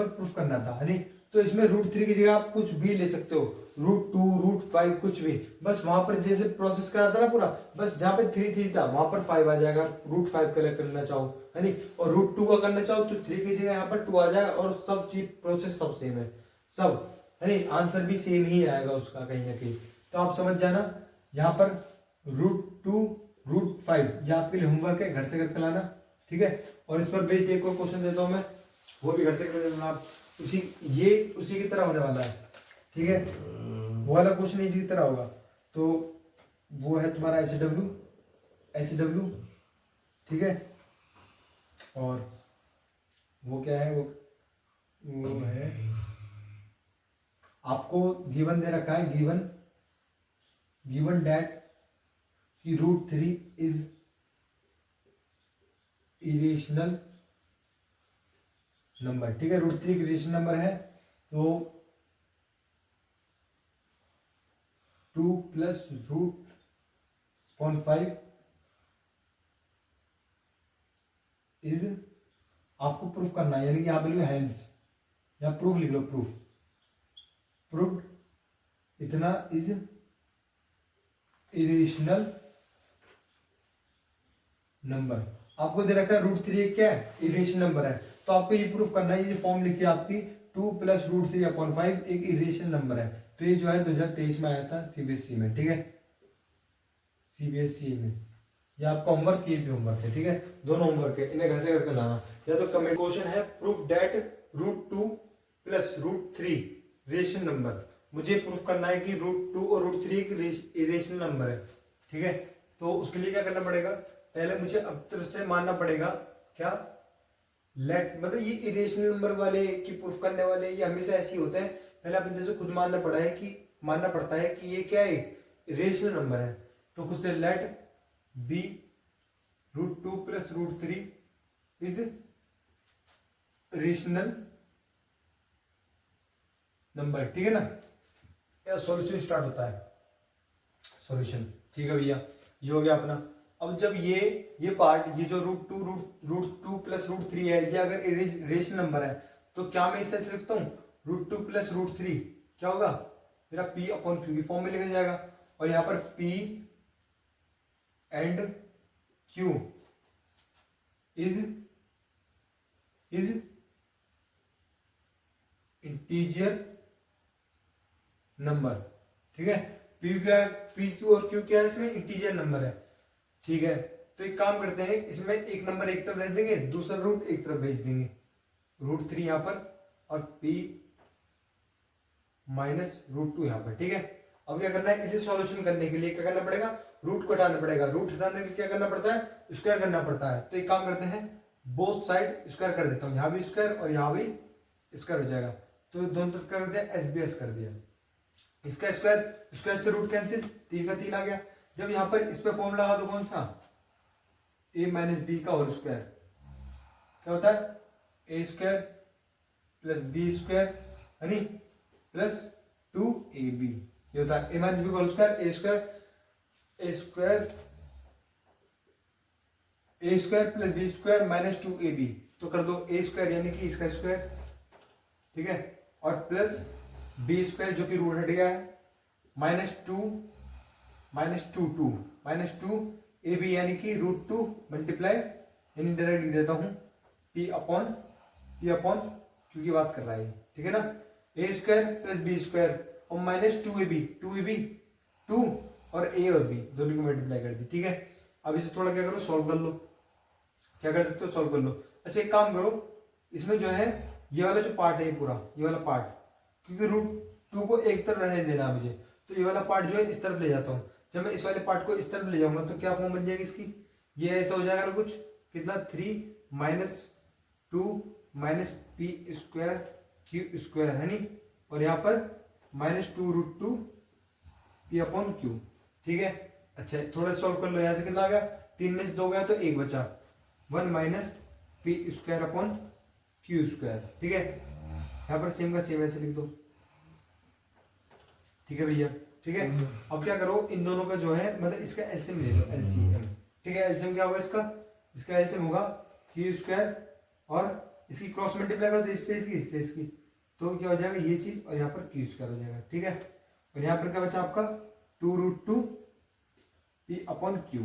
प्रूफ करना था, है नहीं। तो इसमें √3 की जगह आप कुछ भी ले सकते हो, √2 √5 कुछ भी, बस वहां पर जैसे प्रोसेस करा था ना पूरा, बस जहां पे 3 था वहां पर 5 आ जाएगा, √5 कलेक्ट करना चाहो, है नहीं, और √2 का करना चाहो तो 3 की जगह यहाँ पर 2 आ जाएगा, और सब चीज प्रोसेस सब सेम है, सब, है नहीं, आंसर भी सेम ही आएगा उसका कहीं ना कहीं। तो आप समझ जाना, यहाँ पर √2 √5 ये आपके लिए होमवर्क है, घर से करके लाना, ठीक है। और इस पर बेस्ड एक और क्वेश्चन देता हूं मैं, वो भी घर से करके लाना आप, उसी की तरह होने वाला है, ठीक है, वो वाला क्वेश्चन इसी की तरह होगा। तो वो है तुम्हारा HW, ठीक है, और वो क्या है, वो है आपको गिवन दे रखा है, गिवन डैट कि √3 इज इरेशनल नंबर, ठीक है, √3 इरेशनल नंबर है, तो 2 + √0.5 इज, आपको प्रूफ करना है, यानी कि यहाँ पे लिखो हेंस, या प्रूफ लिख लो, प्रूफ्ड इतना इज इरेशनल नंबर। आपको दे रखा है √3 क्या है, इरेशनल नंबर है, तो आपको ये प्रूफ करना है, ये जो फॉर्म लिखी है आपकी 2 + √3/5 एक इरेशनल नंबर है। तो ये जो है 2023 में आया था सीबीएसई में, ठीक है, सीबीएसई में। ये आपका होमवर्क, ये भी होमवर्क है, ठीक है, दोनों होमवर्क है, इन्हें घर से करके लाना। या तो कमेंट क्वेश्चन है, प्रूफ डेट √2 + √3 रेशनल नंबर। मुझे प्रूफ करना है कि √2 और √3 एक इरेशनल नंबर है, ठीक है। तो उसके लिए क्या करना पड़ेगा, पहले मुझे अब तरफ से मानना पड़ेगा क्या, लेट, मतलब ये इरेशनल नंबर वाले की प्रूफ करने वाले ये हमेशा ऐसे ही होते हैं, पहले अपने जैसे खुद मानना पड़ता है कि ये क्या है, इरेशनल नंबर है। तो खुद से let B √2 + √3 is rational number, ठीक है ना। सॉल्यूशन स्टार्ट होता है, सॉल्यूशन, ठीक है भैया, ये हो गया अपना। अब जब ये पार्ट, ये जो √2 + √3 है, ये अगर रेशनल नंबर है तो क्या मैं इसे ऐसे लिखता हूँ, √2 + √3 क्या होगा, मेरा P/Q की फॉर्म में लिखा जाएगा। और यहाँ पर P and Q is integer number, ठीक है। PQ और Q क्या है, इसमें इंटीजर नंबर है, ठीक है। तो एक काम करते हैं, इसमें एक नंबर एक तरफ भेज देंगे, दूसरा रूट एक तरफ भेज देंगे, √3 यहां पर और P - √2 यहां पर, ठीक है। अब क्या करना है, इसे सॉल्यूशन करने के लिए क्या करना पड़ेगा, रूट को हटाना पड़ेगा, रूट हटाने के लिए क्या करना पड़ता है, स्क्वायर करना पड़ता है। तो एक काम करते हैं, बोथ साइड स्क्वायर कर देता हूं, यहां भी स्क्वायर और यहां भी स्क्वायर हो जाएगा। तो दोनों तरफ क्या कर दिया, SBS कर दिया, इसका स्क्वायर से रूट कैंसिल, 3 का 3 आ गया। जब यहां पर इस पे फॉर्म लगा दो कौन सा, a - b का होल स्क्वायर, क्या होता है, a² + b² है नी प्लस 2ab, ये होता है a - b का whole square, a² + b² - 2ab, तो कर दो a² यानी कि इसका स्क्वायर, ठीक है, और प्लस b² जो कि रूट हट गया है, -2 ab यानी कि √2 मल्टीप्लाई, यानी डायरेक्ट लिख देता हूं P/Q की बात कर रहा है, ठीक है ना, a² + b² और -2ab 2 और a और b दोनों को मल्टीप्लाई कर दी, ठीक है। अब इसे थोड़ा क्या करो, सॉल्व कर लो, क्या कर सकते हो, सॉल्व कर लो। अच्छा एक काम करो, इसमें जो है ये वाला जो पार्ट है, ये पूरा ये वाला पार्ट, क्योंकि √2 को एक तरफ रहने देना है मुझे, तो ये वाला पार्ट जो है इस तरफ ले जाता हूँ। जब मैं इस वाले पार्ट को इस तरफ ले जाऊंगा तो क्या फॉर्म बन जाएगी इसकी, ये ऐसा हो जाएगा ना कुछ, कितना 3 - 2 - P² है नी, और यहाँ पर -2 √2 P/Q, ठीक है। अच्छा थोड़ा सॉल्व कर लो, यहाँ से कितना आ गया, 3 में से 2 गया तो 1 बचा, 1 - P²/Q², ठीक है। यहाँ पर सेम का सेम ऐसे लिख दो, ठीक है भैया, ठीक है। अब क्या करो, इन दोनों का जो है मतलब इसका एलसीएम ले लो, LCM, ठीक है। एलसीएम क्या होगा इसका एलसीएम होगा Q² और इसकी क्रॉस मल्टीप्लाई कर दो, इससे इसकी, तो क्या हो जाएगा ये चीज, और यहाँ पर Q² हो जाएगा, ठीक है। और यहाँ पर क्या बचा आपका 2 √2 P/Q,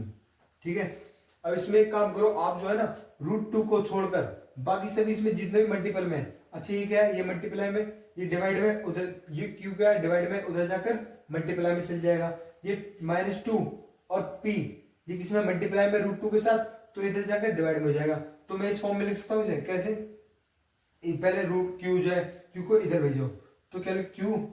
ठीक है। अब इसमें एक काम करो, आप जो है ना √2 को छोड़कर बाकी सभी इसमें जितने भी मल्टीपल में, अच्छा ये क्या है, ये मल्टीप्लाई में, ये डिवाइड में उधर, ये Q क्या है, डिवाइड में उधर जाकर मल्टीप्लाई में चल जाएगा। ये -2 और P ये किसमें, मल्टीप्लाई में √2 के साथ, तो इधर जाकर डिवाइड में हो जाएगा। तो मैं इस फॉर्म में लिख सकता हूँ इसे कैसे, पहले √Q जो है, Q को इधर भेजो, तो क्या Q²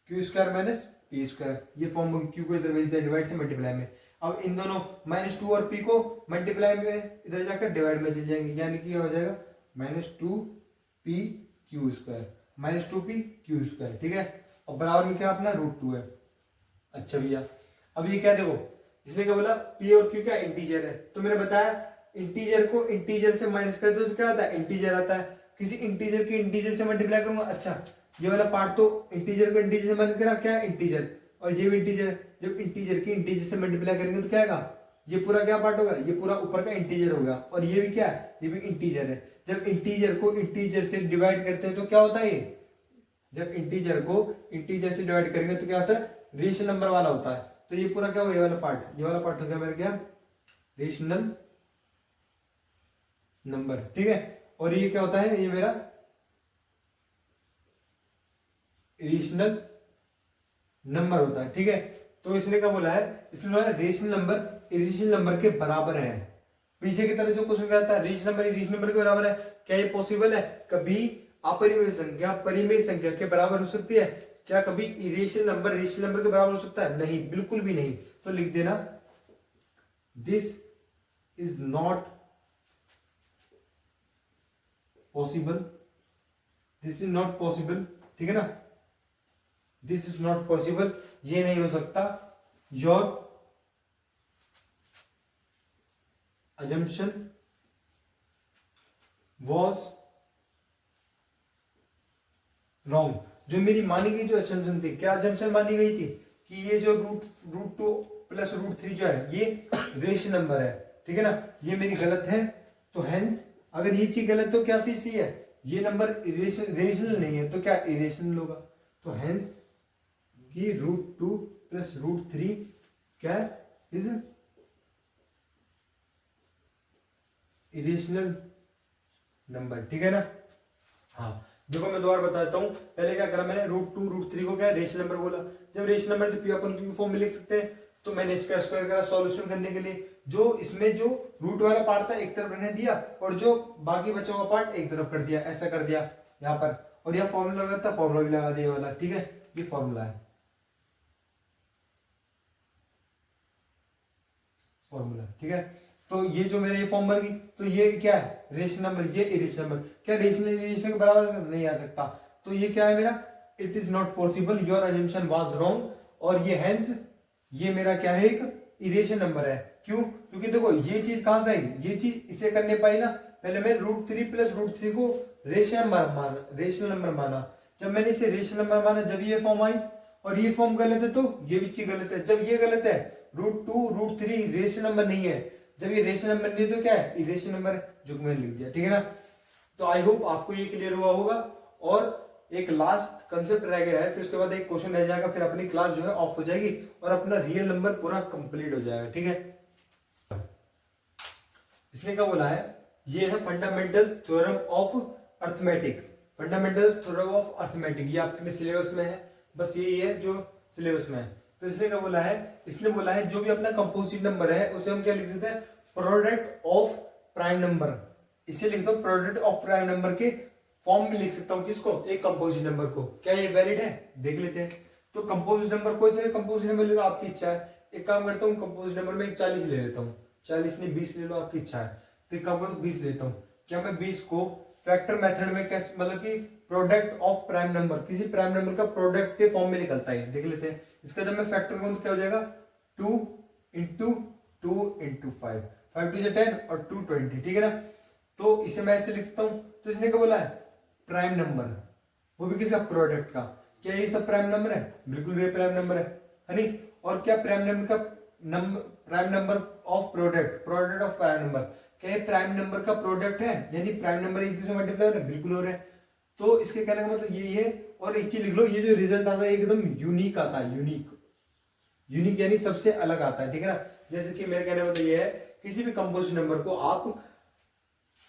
- P², ये फॉर्म Q को इधर भेज दिया डिवाइड से मल्टीप्लाई में। अब इन दोनों -2 और P को मल्टीप्लाई में इधर जाकर डिवाइड में चल जाएंगे, यानी कि हो जाएगा -2PQ², ठीक है। और बराबर में क्या अपना √2 है। अच्छा भैया अब ये क्या देखो, इसने क्या बोला, P और Q क्या इंटीजर है, तो मैंने बताया इंटीजर को इंटीजर से माइनस कर दो तो क्या आता है, इंटीजर आता है। किसी इंटीजर की इंटीजर से मल्टीप्लाई करूंगा, अच्छा ये वाला पार्ट तो इंटीजर को इंटीजर से माइनस करा, क्या इंटीजर, और ये भी इंटीजर, जब इंटीजर की इंटीजर से मल्टीप्लाई करेंगे तो क्या आएगा, ये पूरा क्या पार्ट होगा, ये पूरा ऊपर का इंटीजर होगा, और ये भी क्या है, ये भी इंटीजर है। जब इंटीजर को इंटीजर से डिवाइड करते हैं तो क्या होता है, ये जब इंटीजर को इंटीजर से डिवाइड करेंगे तो क्या होता है, रेशनल नंबर वाला होता है। तो ये पूरा क्या होगा, ये वाला पार्ट हो गया मेरा क्या, रेशनल नंबर, ठीक है। और ये क्या होता है, ये मेरा रेशनल नंबर होता है, ठीक है। तो इसने क्या बोला है, इसने बोला है रेशनल नंबर इरेशनल नंबर के बराबर है। पीछे की तरह जो क्वेश्चन कहता है रेशनल नंबर इरेशनल नंबर के बराबर है, क्या ये पॉसिबल है? कभी अपरिमेय संख्या परिमेय संख्या के बराबर हो सकती है? क्या कभी इरेशनल नंबर रेशनल नंबर के बराबर हो सकता है? नहीं, बिल्कुल भी नहीं। तो लिख देना this is not possible, this is not possible, ठीक है ना, दिस इज नॉट पॉसिबल, ये नहीं हो सकता। Your assumption was wrong। जो मेरी मानी गई जो assumption थी, क्या assumption मानी गई थी कि ये जो root two plus root three जो है ये रेशनल नंबर है, ठीक है ना, ये मेरी गलत है। तो हेंस अगर ये चीज गलत तो क्या चीज सही है, ये नंबर रेशनल नहीं है तो क्या इरेशनल होगा। तो हेंस कि root two plus root three क्या इज इरेशनल नंबर, ठीक है ना। हाँ देखो मैं दोबारा बताता हूँ, पहले क्या करा मैंने, रूट टू रूट थ्री को क्या रेशनल नंबर बोला। जब रेशनल नंबर तो पी अपन क्यू फॉर्म में लिख सकते हैं, तो मैंने इसका स्क्वायर करा सॉल्यूशन करने के लिए। जो इसमें जो रूट वाला पार्ट था एक तरफ रहने दिया और जो बाकी बचा हुआ पार्ट एक तरफ कर दिया, ऐसा कर दिया यहाँ पर। और यहाँ फॉर्मूला लगा था, फॉर्मूला भी लगा दिया वाला, ठीक है, ये फॉर्मूला है, फॉर्मूला, ठीक है। तो ये जो मेरे ये फॉर्म बन गई, तो ये क्या है रेशनल नंबर, ये इरेशनल नंबर, क्या रेशनल इरेशनल के बराबर नहीं आ सकता। तो ये क्या है मेरा, it is not possible, your assumption was wrong. और ये हेंस ये मेरा क्या है, एक इरेशनल नंबर है। क्यों? क्योंकि देखो ये चीज कहां से आई, ये चीज इसे करने पाई ना, पहले मैं root three plus root three को रेशनल नंबर माना। जब मैंने इसे रेशनल नंबर माना, जब ये फॉर्म आई, और ये फॉर्म गलत है तो ये भी चीज गलत है। जब ये गलत है, root two root three rational number नहीं है, जब ये रेशनल नंबर नहीं है तो क्या है, इरेशनल नंबर है, जो मैंने लिख दिया, ठीक है ना। तो आई होप आपको ये क्लियर हुआ होगा। और एक लास्ट कंसेप्ट रह गया है, फिर उसके बाद एक क्वेश्चन रह जाएगा, फिर अपनी क्लास जो है ऑफ हो जाएगी और अपना रियल नंबर पूरा कंप्लीट हो जाएगा, ठीक है। इसने क्या बोला है, ये है fundamental theorem of arithmetic, fundamental theorem of arithmetic, ये आपके सिलेबस में है, बस यही है जो सिलेबस में है। तो इसने क्या बोला है, इसने बोला है जो भी अपना कंपोजिट नंबर है उसे हम क्या लिख सकते हैं, प्रोडक्ट ऑफ प्राइम नंबर। इसे लिख दो प्रोडक्ट ऑफ प्राइम नंबर के फॉर्म में लिख सकता हूं, किसको, एक कंपोजिट नंबर को। क्या ये वैलिड है, देख लेते हैं। तो कंपोजिट नंबर कोई से कंपोजिट नंबर ले लो, आपकी इच्छा है। एक काम करता हूँ, कंपोजिट नंबर में 40 ले लेता हूँ, 40 नहीं 20 ले लो, आपकी इच्छा है। तो एक काम करता हूँ 20 लेता हूँ। क्या मैं 20 को फैक्टर मेथड में कैसे, मतलब कि प्रोडक्ट ऑफ प्राइम नंबर, किसी प्राइम नंबर का प्रोडक्ट के फॉर्म में निकलता है, देख लेते हैं। इसका जब मैं फैक्टर करूं तो क्या हो जाएगा, 2 इंटू 2 इंटू 5, 5 टू 10 और 2 20, ठीक है ना। तो इसे मैं ऐसे लिख सकता हूं। तो इसने क्या बोला है, प्राइम नंबर, वो भी किसका, प्रोडक्ट का। क्या ये सब प्राइम नंबर है, बिल्कुल भी प्राइम नंबर है नहीं। और क्या प्राइम नंबर का number, prime number of product, product of prime number, क्या ये प्राइम नंबर का प्रोडक्ट है, यानी प्राइम नंबर एक दूसरे से मल्टीप्लाई हो रहे हैं, बिल्कुल हो रहे हैं। तो इसके कहने का मतलब यही है। और एक चीज लिख लो, ये जो रिजल्ट आता है एकदम यूनिक आता है, यूनिक, यूनिक यानी सबसे अलग आता है, ठीक है ना। जैसे कि मेरे कहने का मतलब ये है, किसी भी कंपोजिट नंबर को आप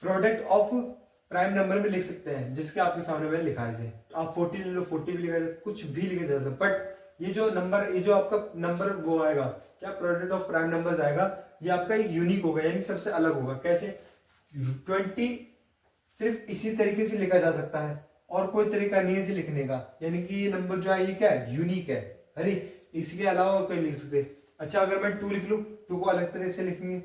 प्रोडक्ट ऑफ प्राइम नंबर में लिख सकते हैं, जिसके आपके सामने मैंने लिखा है इसे। आप 40 ले लो, 40 भी लिखा है, कुछ भी लिखे जा सकते, बट ये जो नंबर, ये जो आपका नंबर वो आएगा, क्या प्रोडक्ट ऑफ प्राइम नंबर्स आएगा, ये आपका एक यूनिक होगा, यानी सबसे अलग होगा। कैसे, 20 सिर्फ इसी तरीके से लिखा जा सकता है और कोई तरीका नहीं है इसे लिखने का, यानी कि ये नंबर जो है ये क्या है, यूनिक है। अरे इसके अलावा और कोई लिख सकते। अच्छा अगर मैं 2 लिख लूं, 2 को अलग तरीके से लिखेंगे,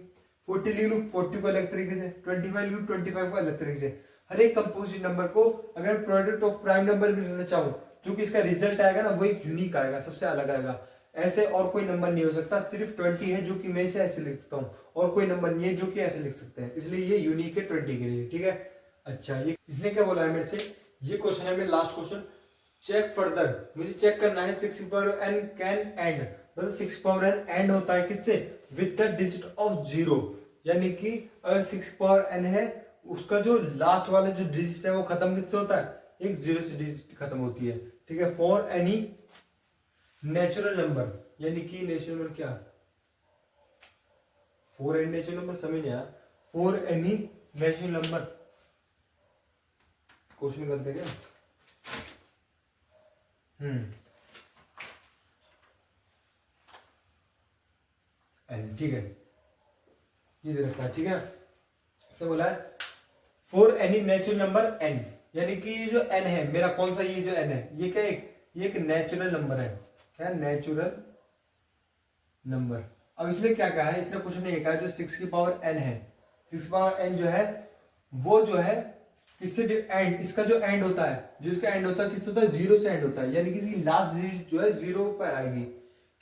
40 लिख लूं, 40 को अलग तरीके से, 25 लिख लूं, 25 को अलग तरीके से। हर एक कंपोजिट नंबर को अगर प्रोडक्ट ऑफ प्राइम नंबर भी लिखना चाहूँ, जो कि इसका रिजल्ट आएगा ना वो एक यूनिक आएगा, सबसे अलग आएगा। ऐसे और कोई नंबर नहीं हो सकता, सिर्फ 20 है जो कि मैं इसे ऐसे लिख सकता हूँ, और कोई नंबर नहीं है जो कि ऐसे लिख सकते हैं, इसलिए ये यूनिक है 20 के लिए, ठीक है। अच्छा ये इसने क्या बोला है मेरे से, ये क्वेश्चन है मेरा लास्ट क्वेश्चन, चेक फर्दर, मुझे चेक करना है 6 पावर n कैन एंड, मतलब 6 पावर n एंड होता है किससे, विद द डिजिट ऑफ 0, यानी कि अगर 6 पावर n है, उसका जो लास्ट वाला जो डिजिट है वो खत्म किससे होता है, एक 0 से डिजिट खत्म होती है, ठीक है। फॉर एनी नेचुरल नंबर, यानी कि नेचुरल नंबर क्या, फोर एनी नेचुरल नंबर, समझ नहीं आया, four any natural number, question करते क्या, एन, ठीक है, ये दे रखा है, ठीक है। इसने बोला है for any natural number N, यानी कि ये जो एन है मेरा, कौन सा, ये जो एन है, ये क्या, ये एक नेचुरल नंबर है, क्या, नेचुरल नंबर। अब इसमें क्या कहा है, इसने कुछ नहीं कहा, जो 6 की पावर एन है, 6 की पावर एन जो है वो जो है किससे एंड, इसका जो एंड होता है, जो इसका एंड होता है किससे होता है, जीरो से एंड होता है, यानी कि इसकी लास्ट डिजिट जो है जीरो पर आएगी।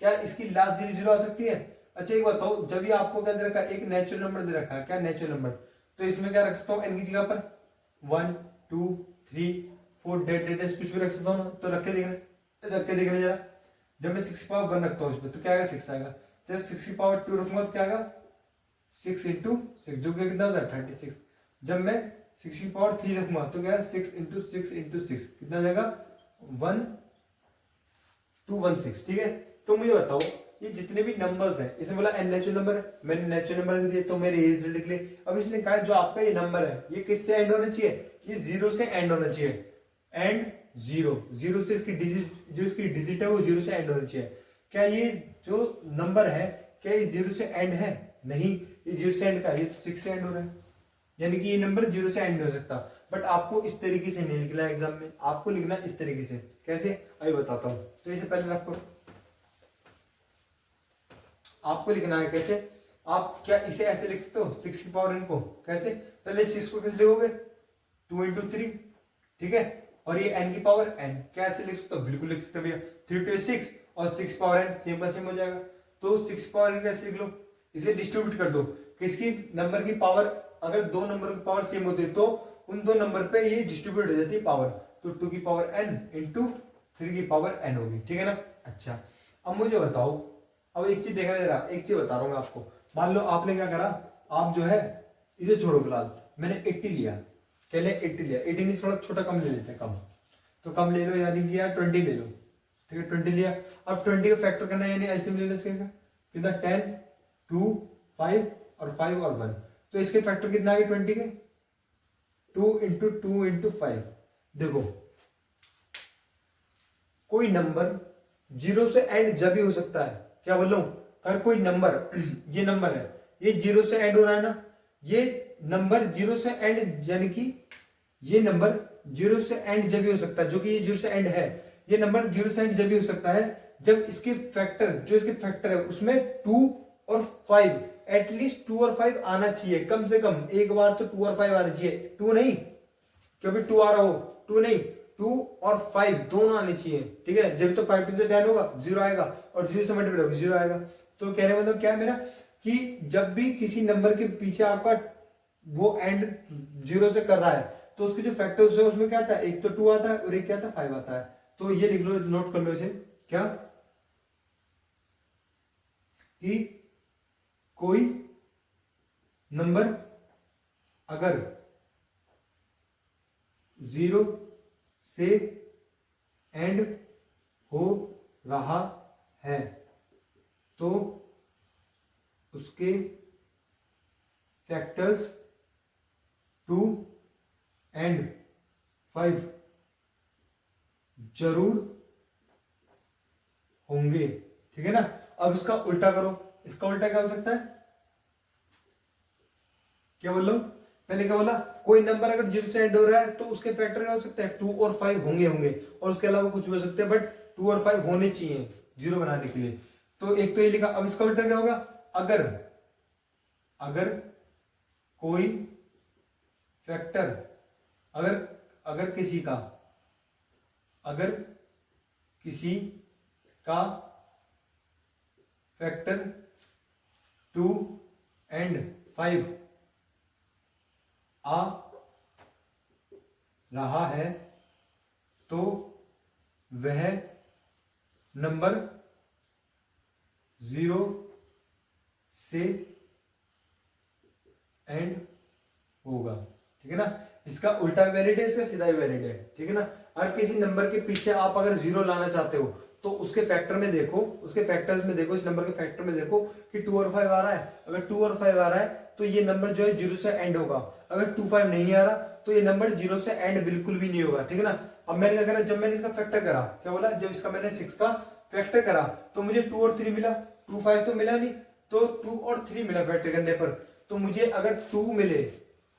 क्या इसकी लास्ट डिजिट जीरो आ सकती है? अच्छा एक बताओ, जब ये आपको क्या दे रखा है, एक नेचुरल नंबर दे रखा है, क्या नेचुरल नंबर, तो इसमें क्या रख सकता हूँ एन की जगह पर 1 2 3 4 डेट कुछ भी रख सकता हूँ ना, तो रख के देखना जरा। जब मैं 6 की पावर 1 रखता हूँ इसमें तो क्या आएगा, 6 आएगा। जब 6 की पावर 2 रखूंगा तो क्या आएगा, 6 इंटू 6, जो कि कितना होता है 36। जब मैं 6 की पावर 3 रखूंगा तो क्या है, 6 इंटू 6 इंटू 6 कितना जाएगा, 1216, ठीक है। तो मुझे बताओ ये जितने भी नंबर्स हैं, इसने बोला एन नेचुरल नंबर है, मैंने नेचुरल नंबर दिए तो मेरे ये रिजल्ट लिख ले। अब इसने कहा जो आपका ये नंबर है ये किससे एंड होना चाहिए, ये जीरो से एंड होना चाहिए, एंड जीरो, जीरो से इसकी डिजिट, जो इसकी डिजिट है वो जीरो से एंड होनी चाहिए। क्या ये जो नंबर है क्या ये जीरो से एंड है, नहीं, ये जीरो से एंड का, ये तो 6 से एंड हो रहा है, यानी कि ये नंबर जीरो से एंड नहीं हो सकता। बट आपको इस तरीके से नहीं लिखना है एग्जाम में, आपको लिखना इस तरीके से। कैसे, अभी बताता हूं। तो इसे पहले रफ करो, आपको लिखना है कैसे, आप क्या इसे ऐसे लिख सकते हो 6 की पावर इनको कैसे, पहले 6 को कैसे लिखोगे, 2 इंटू 3, ठीक है, और ये n की पावर n क्या ऐसे लिख सकते हो, बिल्कुल लिख सकते हो भैया, 3 टू 6 और 6 पावर n सेम का सेम हो जाएगा। तो 6 पावर n कैसे लिख लो, इसे डिस्ट्रीब्यूट कर दो, किसकी नंबर की पावर, अगर दो नंबर की पावर सेम होती है तो उन दो नंबर पे ये डिस्ट्रीब्यूट हो जाती है पावर, तो 2 की पावर n इंटू 3 की पावर n होगी, ठीक है ना। अच्छा अब मुझे बताओ, अब एक चीज देखा जरा, एक चीज बता रहा हूं मैं आपको। मान लो आपने क्या करा, आप जो है इसे छोड़ो फिलहाल, मैंने 80 लिया, क्या लिया, 80 लिया, 80 नहीं थोड़ा छोटा कम ले लेते हैं, कम तो कम ले लो, यानी कि यार 20 ले लो, ठीक है 20 लिया। अब 20 का फैक्टर करना है, यानी एलसीएम ले लो इसका, कितना 10 2 5 और 5 और 1, तो इसके फैक्टर कितना आ गए 20 के, 2 इंटू 2 इंटू 5। देखो कोई नंबर जीरो से एंड जब भी हो सकता है, क्या बोल रहा हूं, अगर कोई नंबर ये नंबर है ये जीरो से एंड हो रहा है ना, ये नंबर जीरो से एंड, यानी कि ये नंबर जीरो से एंड जब भी हो सकता है, जो कि ये जीरो से एंड है, ये नंबर जीरो से एंड जब भी हो सकता है जब इसके फैक्टर, जो इसके फैक्टर है उसमें 2 और 5, एटलीस्ट 2 और 5 आना चाहिए, कम से कम एक बार तो 2 और 5 आना चाहिए, 2 नहीं क्योंकि 2 आ रहा हो, 2 नहीं 2 और 5 दोनों आने चाहिए, ठीक है। जब तो 5 2 से 10 होगा, जीरो आएगा, और जीरो से मल्टीप्लाई होगा, जीरो आएगा। तो कहने मतलब क्या है मेरा, कि जब भी किसी नंबर के पीछे आपका वो एंड जीरो से कर रहा है तो उसके जो फैक्टर्स है उसमें क्या आता है, एक तो 2 आता है और एक क्या आता है 5 आता है। तो ये लिख लो, नोट कर लो इसे, क्या, कि कोई नंबर अगर जीरो से एंड हो रहा है तो उसके फैक्टर्स 2 एंड 5 जरूर होंगे, ठीक है ना। अब इसका उल्टा करो, इसका उल्टा क्या हो सकता है, क्या बोल रहा हूं, पहले क्या बोला, कोई नंबर अगर जीरो से एंड हो रहा है तो उसके फैक्टर क्या हो सकते हैं, 2 और 5 होंगे होंगे, और उसके अलावा कुछ भी हो सकते हैं, बट 2 और 5 होने चाहिए जीरो बनाने के लिए। तो एक तो ये लिखा। अब इसका उल्टा क्या होगा, अगर अगर कोई फैक्टर, अगर अगर किसी का अगर किसी का फैक्टर 2 एंड 5 आ रहा है तो वह नंबर जीरो से एंड होगा, ठीक है ना। इसका उल्टा वैलिड है, इसका सीधा वैलिड है, ठीक है ना। अगर किसी नंबर के पीछे आप अगर 0 लाना चाहते हो तो उसके फैक्टर में देखो, उसके फैक्टर्स में देखो, इस नंबर के फैक्टर में देखो कि 2 और 5 आ रहा है। अगर 2 और 5 आ रहा है तो ये नंबर जो है 0 से एंड होगा। अगर 2 5 नहीं आ रहा तो ये नंबर 0 से एंड बिल्कुल भी नहीं होगा, ठीक है ना। अब मैंने क्या करा, जब मैंने इसका फैक्टर करा, क्या बोला, जब इसका मैंने 6 का फैक्टर करा तो मुझे 2 और 3 मिला, 2 5 तो मिला नहीं, तो 2 और 3 मिला फैक्टर करने पर। तो मुझे अगर 2 मिले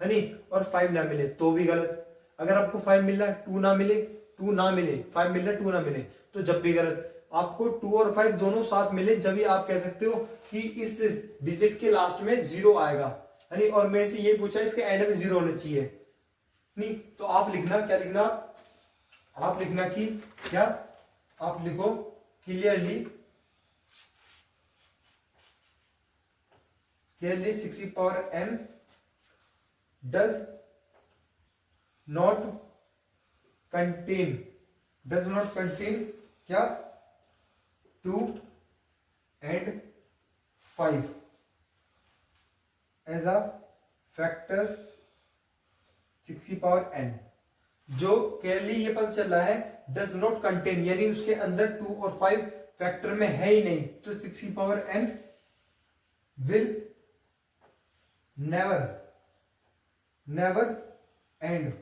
है नहीं और 5 ना मिले तो भी गलत। अगर आपको 5 मिल रहा है 2 ना मिले, 2 ना मिले, 5 मिल रहा है 2 ना मिले तो जब भी गलत। आपको 2 और 5 दोनों साथ मिले जब भी आप कह सकते हो कि इस डिजिट के लास्ट में 0 आएगा, है नहीं। और मेरे से ये पूछा इसके एंड में 0 होना चाहिए नहीं, तो आप लिखना, क्या लिखना, आप लिखना कि क्या, आप लिखो clearly 6n does not contain क्या 2 and 5 as a factors 6n। जो क्लियरली ये पता चल रहा है डज नॉट कंटेन, यानी उसके अंदर 2 और 5 फैक्टर में है ही नहीं, तो 6n will never end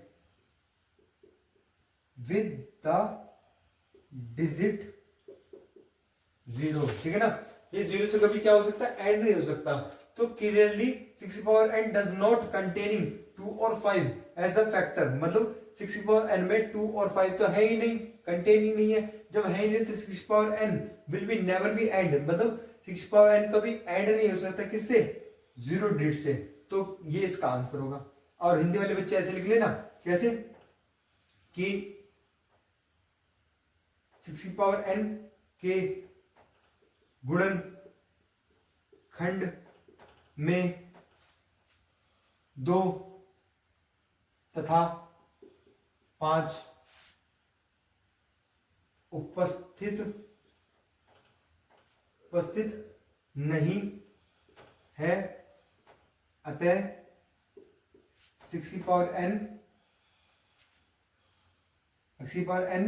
with the digit 0, ठीक है ना। ये 0 से कभी क्या हो सकता है, एंड नहीं हो सकता। तो clearly 6n does not containing 2 और 5 एज अ फैक्टर, मतलब 6n में 2 और 5 तो है ही नहीं, कंटेनिंग नहीं है। जब है ही नहीं तो 6n will be never be and, मतलब 6n कभी एंड नहीं हो सकता किससे, 0 डिजिट से। तो ये इसका आंसर होगा। और हिंदी वाले बच्चे ऐसे लिख लेना, कैसे कि 6n के गुणन खंड में 2 तथा 5 उपस्थित नहीं है, अतः 6n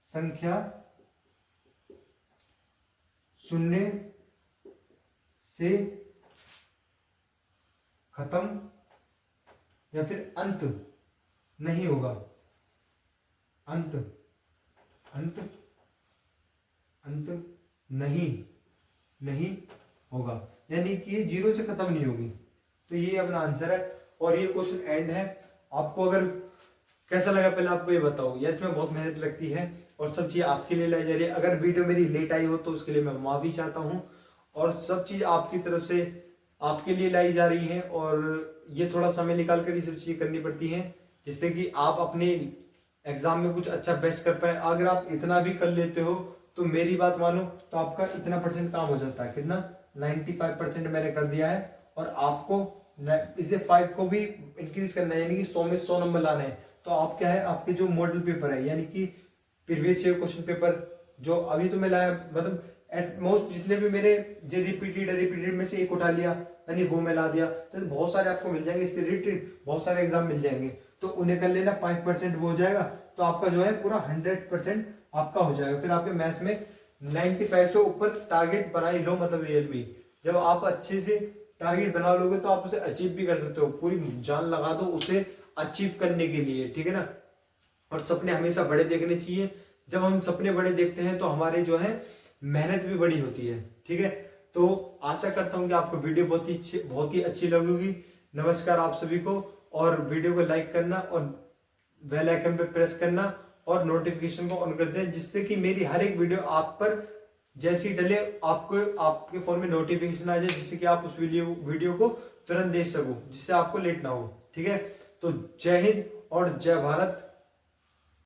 संख्या शून्य से खत्म या फिर अंत नहीं होगा, अंत नहीं होगा, यानी कि ये 0 से खत्म नहीं होगी। तो ये अपना आंसर है और ये क्वेश्चन एंड है। आपको अगर कैसा लगा पहले आपको ये बताओ। या इसमें बहुत मेहनत लगती है और सब चीज़ आपके लिए लाई जा रही है। अगर वीडियो मेरी लेट आई हो तो उसके लिए मैं माफ़ी चाहता हूँ, और सब चीज़ आपकी तरफ से आपके लिए लाई जा रही है, और ये थोड़ा समय निकाल कर ये सब चीज़ें करनी पड़ती हैं जिससे कि आप अपने एग्जाम में कुछ अच्छा बेस्ट कर पाए। अगर आप इतना भी कर लेते हो तो मेरी बात मानो तो आपका इतना % काम हो जाता है, कितना 95% मैंने कर दिया है। और आपको इसे 5 को भी इंक्रीज करना है, यानी कि 100 में 100 नंबर लाना है। तो आप क्या है, आपके जो मॉडल पेपर है यानी कि प्रीवियस ईयर क्वेश्चन पेपर जो अभी तो मैं लाया, मतलब एट मोस्ट जितने भी मेरे जो रिपीटेड में से एक उठा लिया यानी वो मैं ला दिया, तो बहुत सारे आपको मिल जाएंगे, इससे रिलेटेड बहुत सारे एग्जाम मिल जाएंगे। तो उन्हें कर लेना, 5% वो हो जाएगा तो आपका जो है पूरा 100% आपका हो जाएगा। फिर आपके मैथ्स में 95 से ऊपर टारगेट बना ही लो, मतलब रियल में जब आप अच्छे से टारगेट बना लोगे तो आप उसे अचीव भी कर सकते हो। पूरी जान लगा दो उसे अचीव करने के लिए, ठीक है ना। और सपने हमेशा बड़े देखने चाहिए। जब हम सपने बड़े देखते हैं तो हमारे जो है मेहनत भी बड़ी होती है, ठीक है। तो आशा करता हूँ कि आपको वीडियो बहुत ही अच्छी लगेगी। नमस्कार आप सभी को, और वीडियो को लाइक करना और बेल आइकन पे प्रेस करना और नोटिफिकेशन को ऑन कर दें, जिससे कि मेरी हर एक वीडियो आप पर जैसी डले आपको आपके फोन में नोटिफिकेशन आ जाए, जिससे कि आप उस वीडियो को तुरंत देख सको, जिससे आपको लेट ना हो, ठीक है। तो जय हिंद और जय भारत।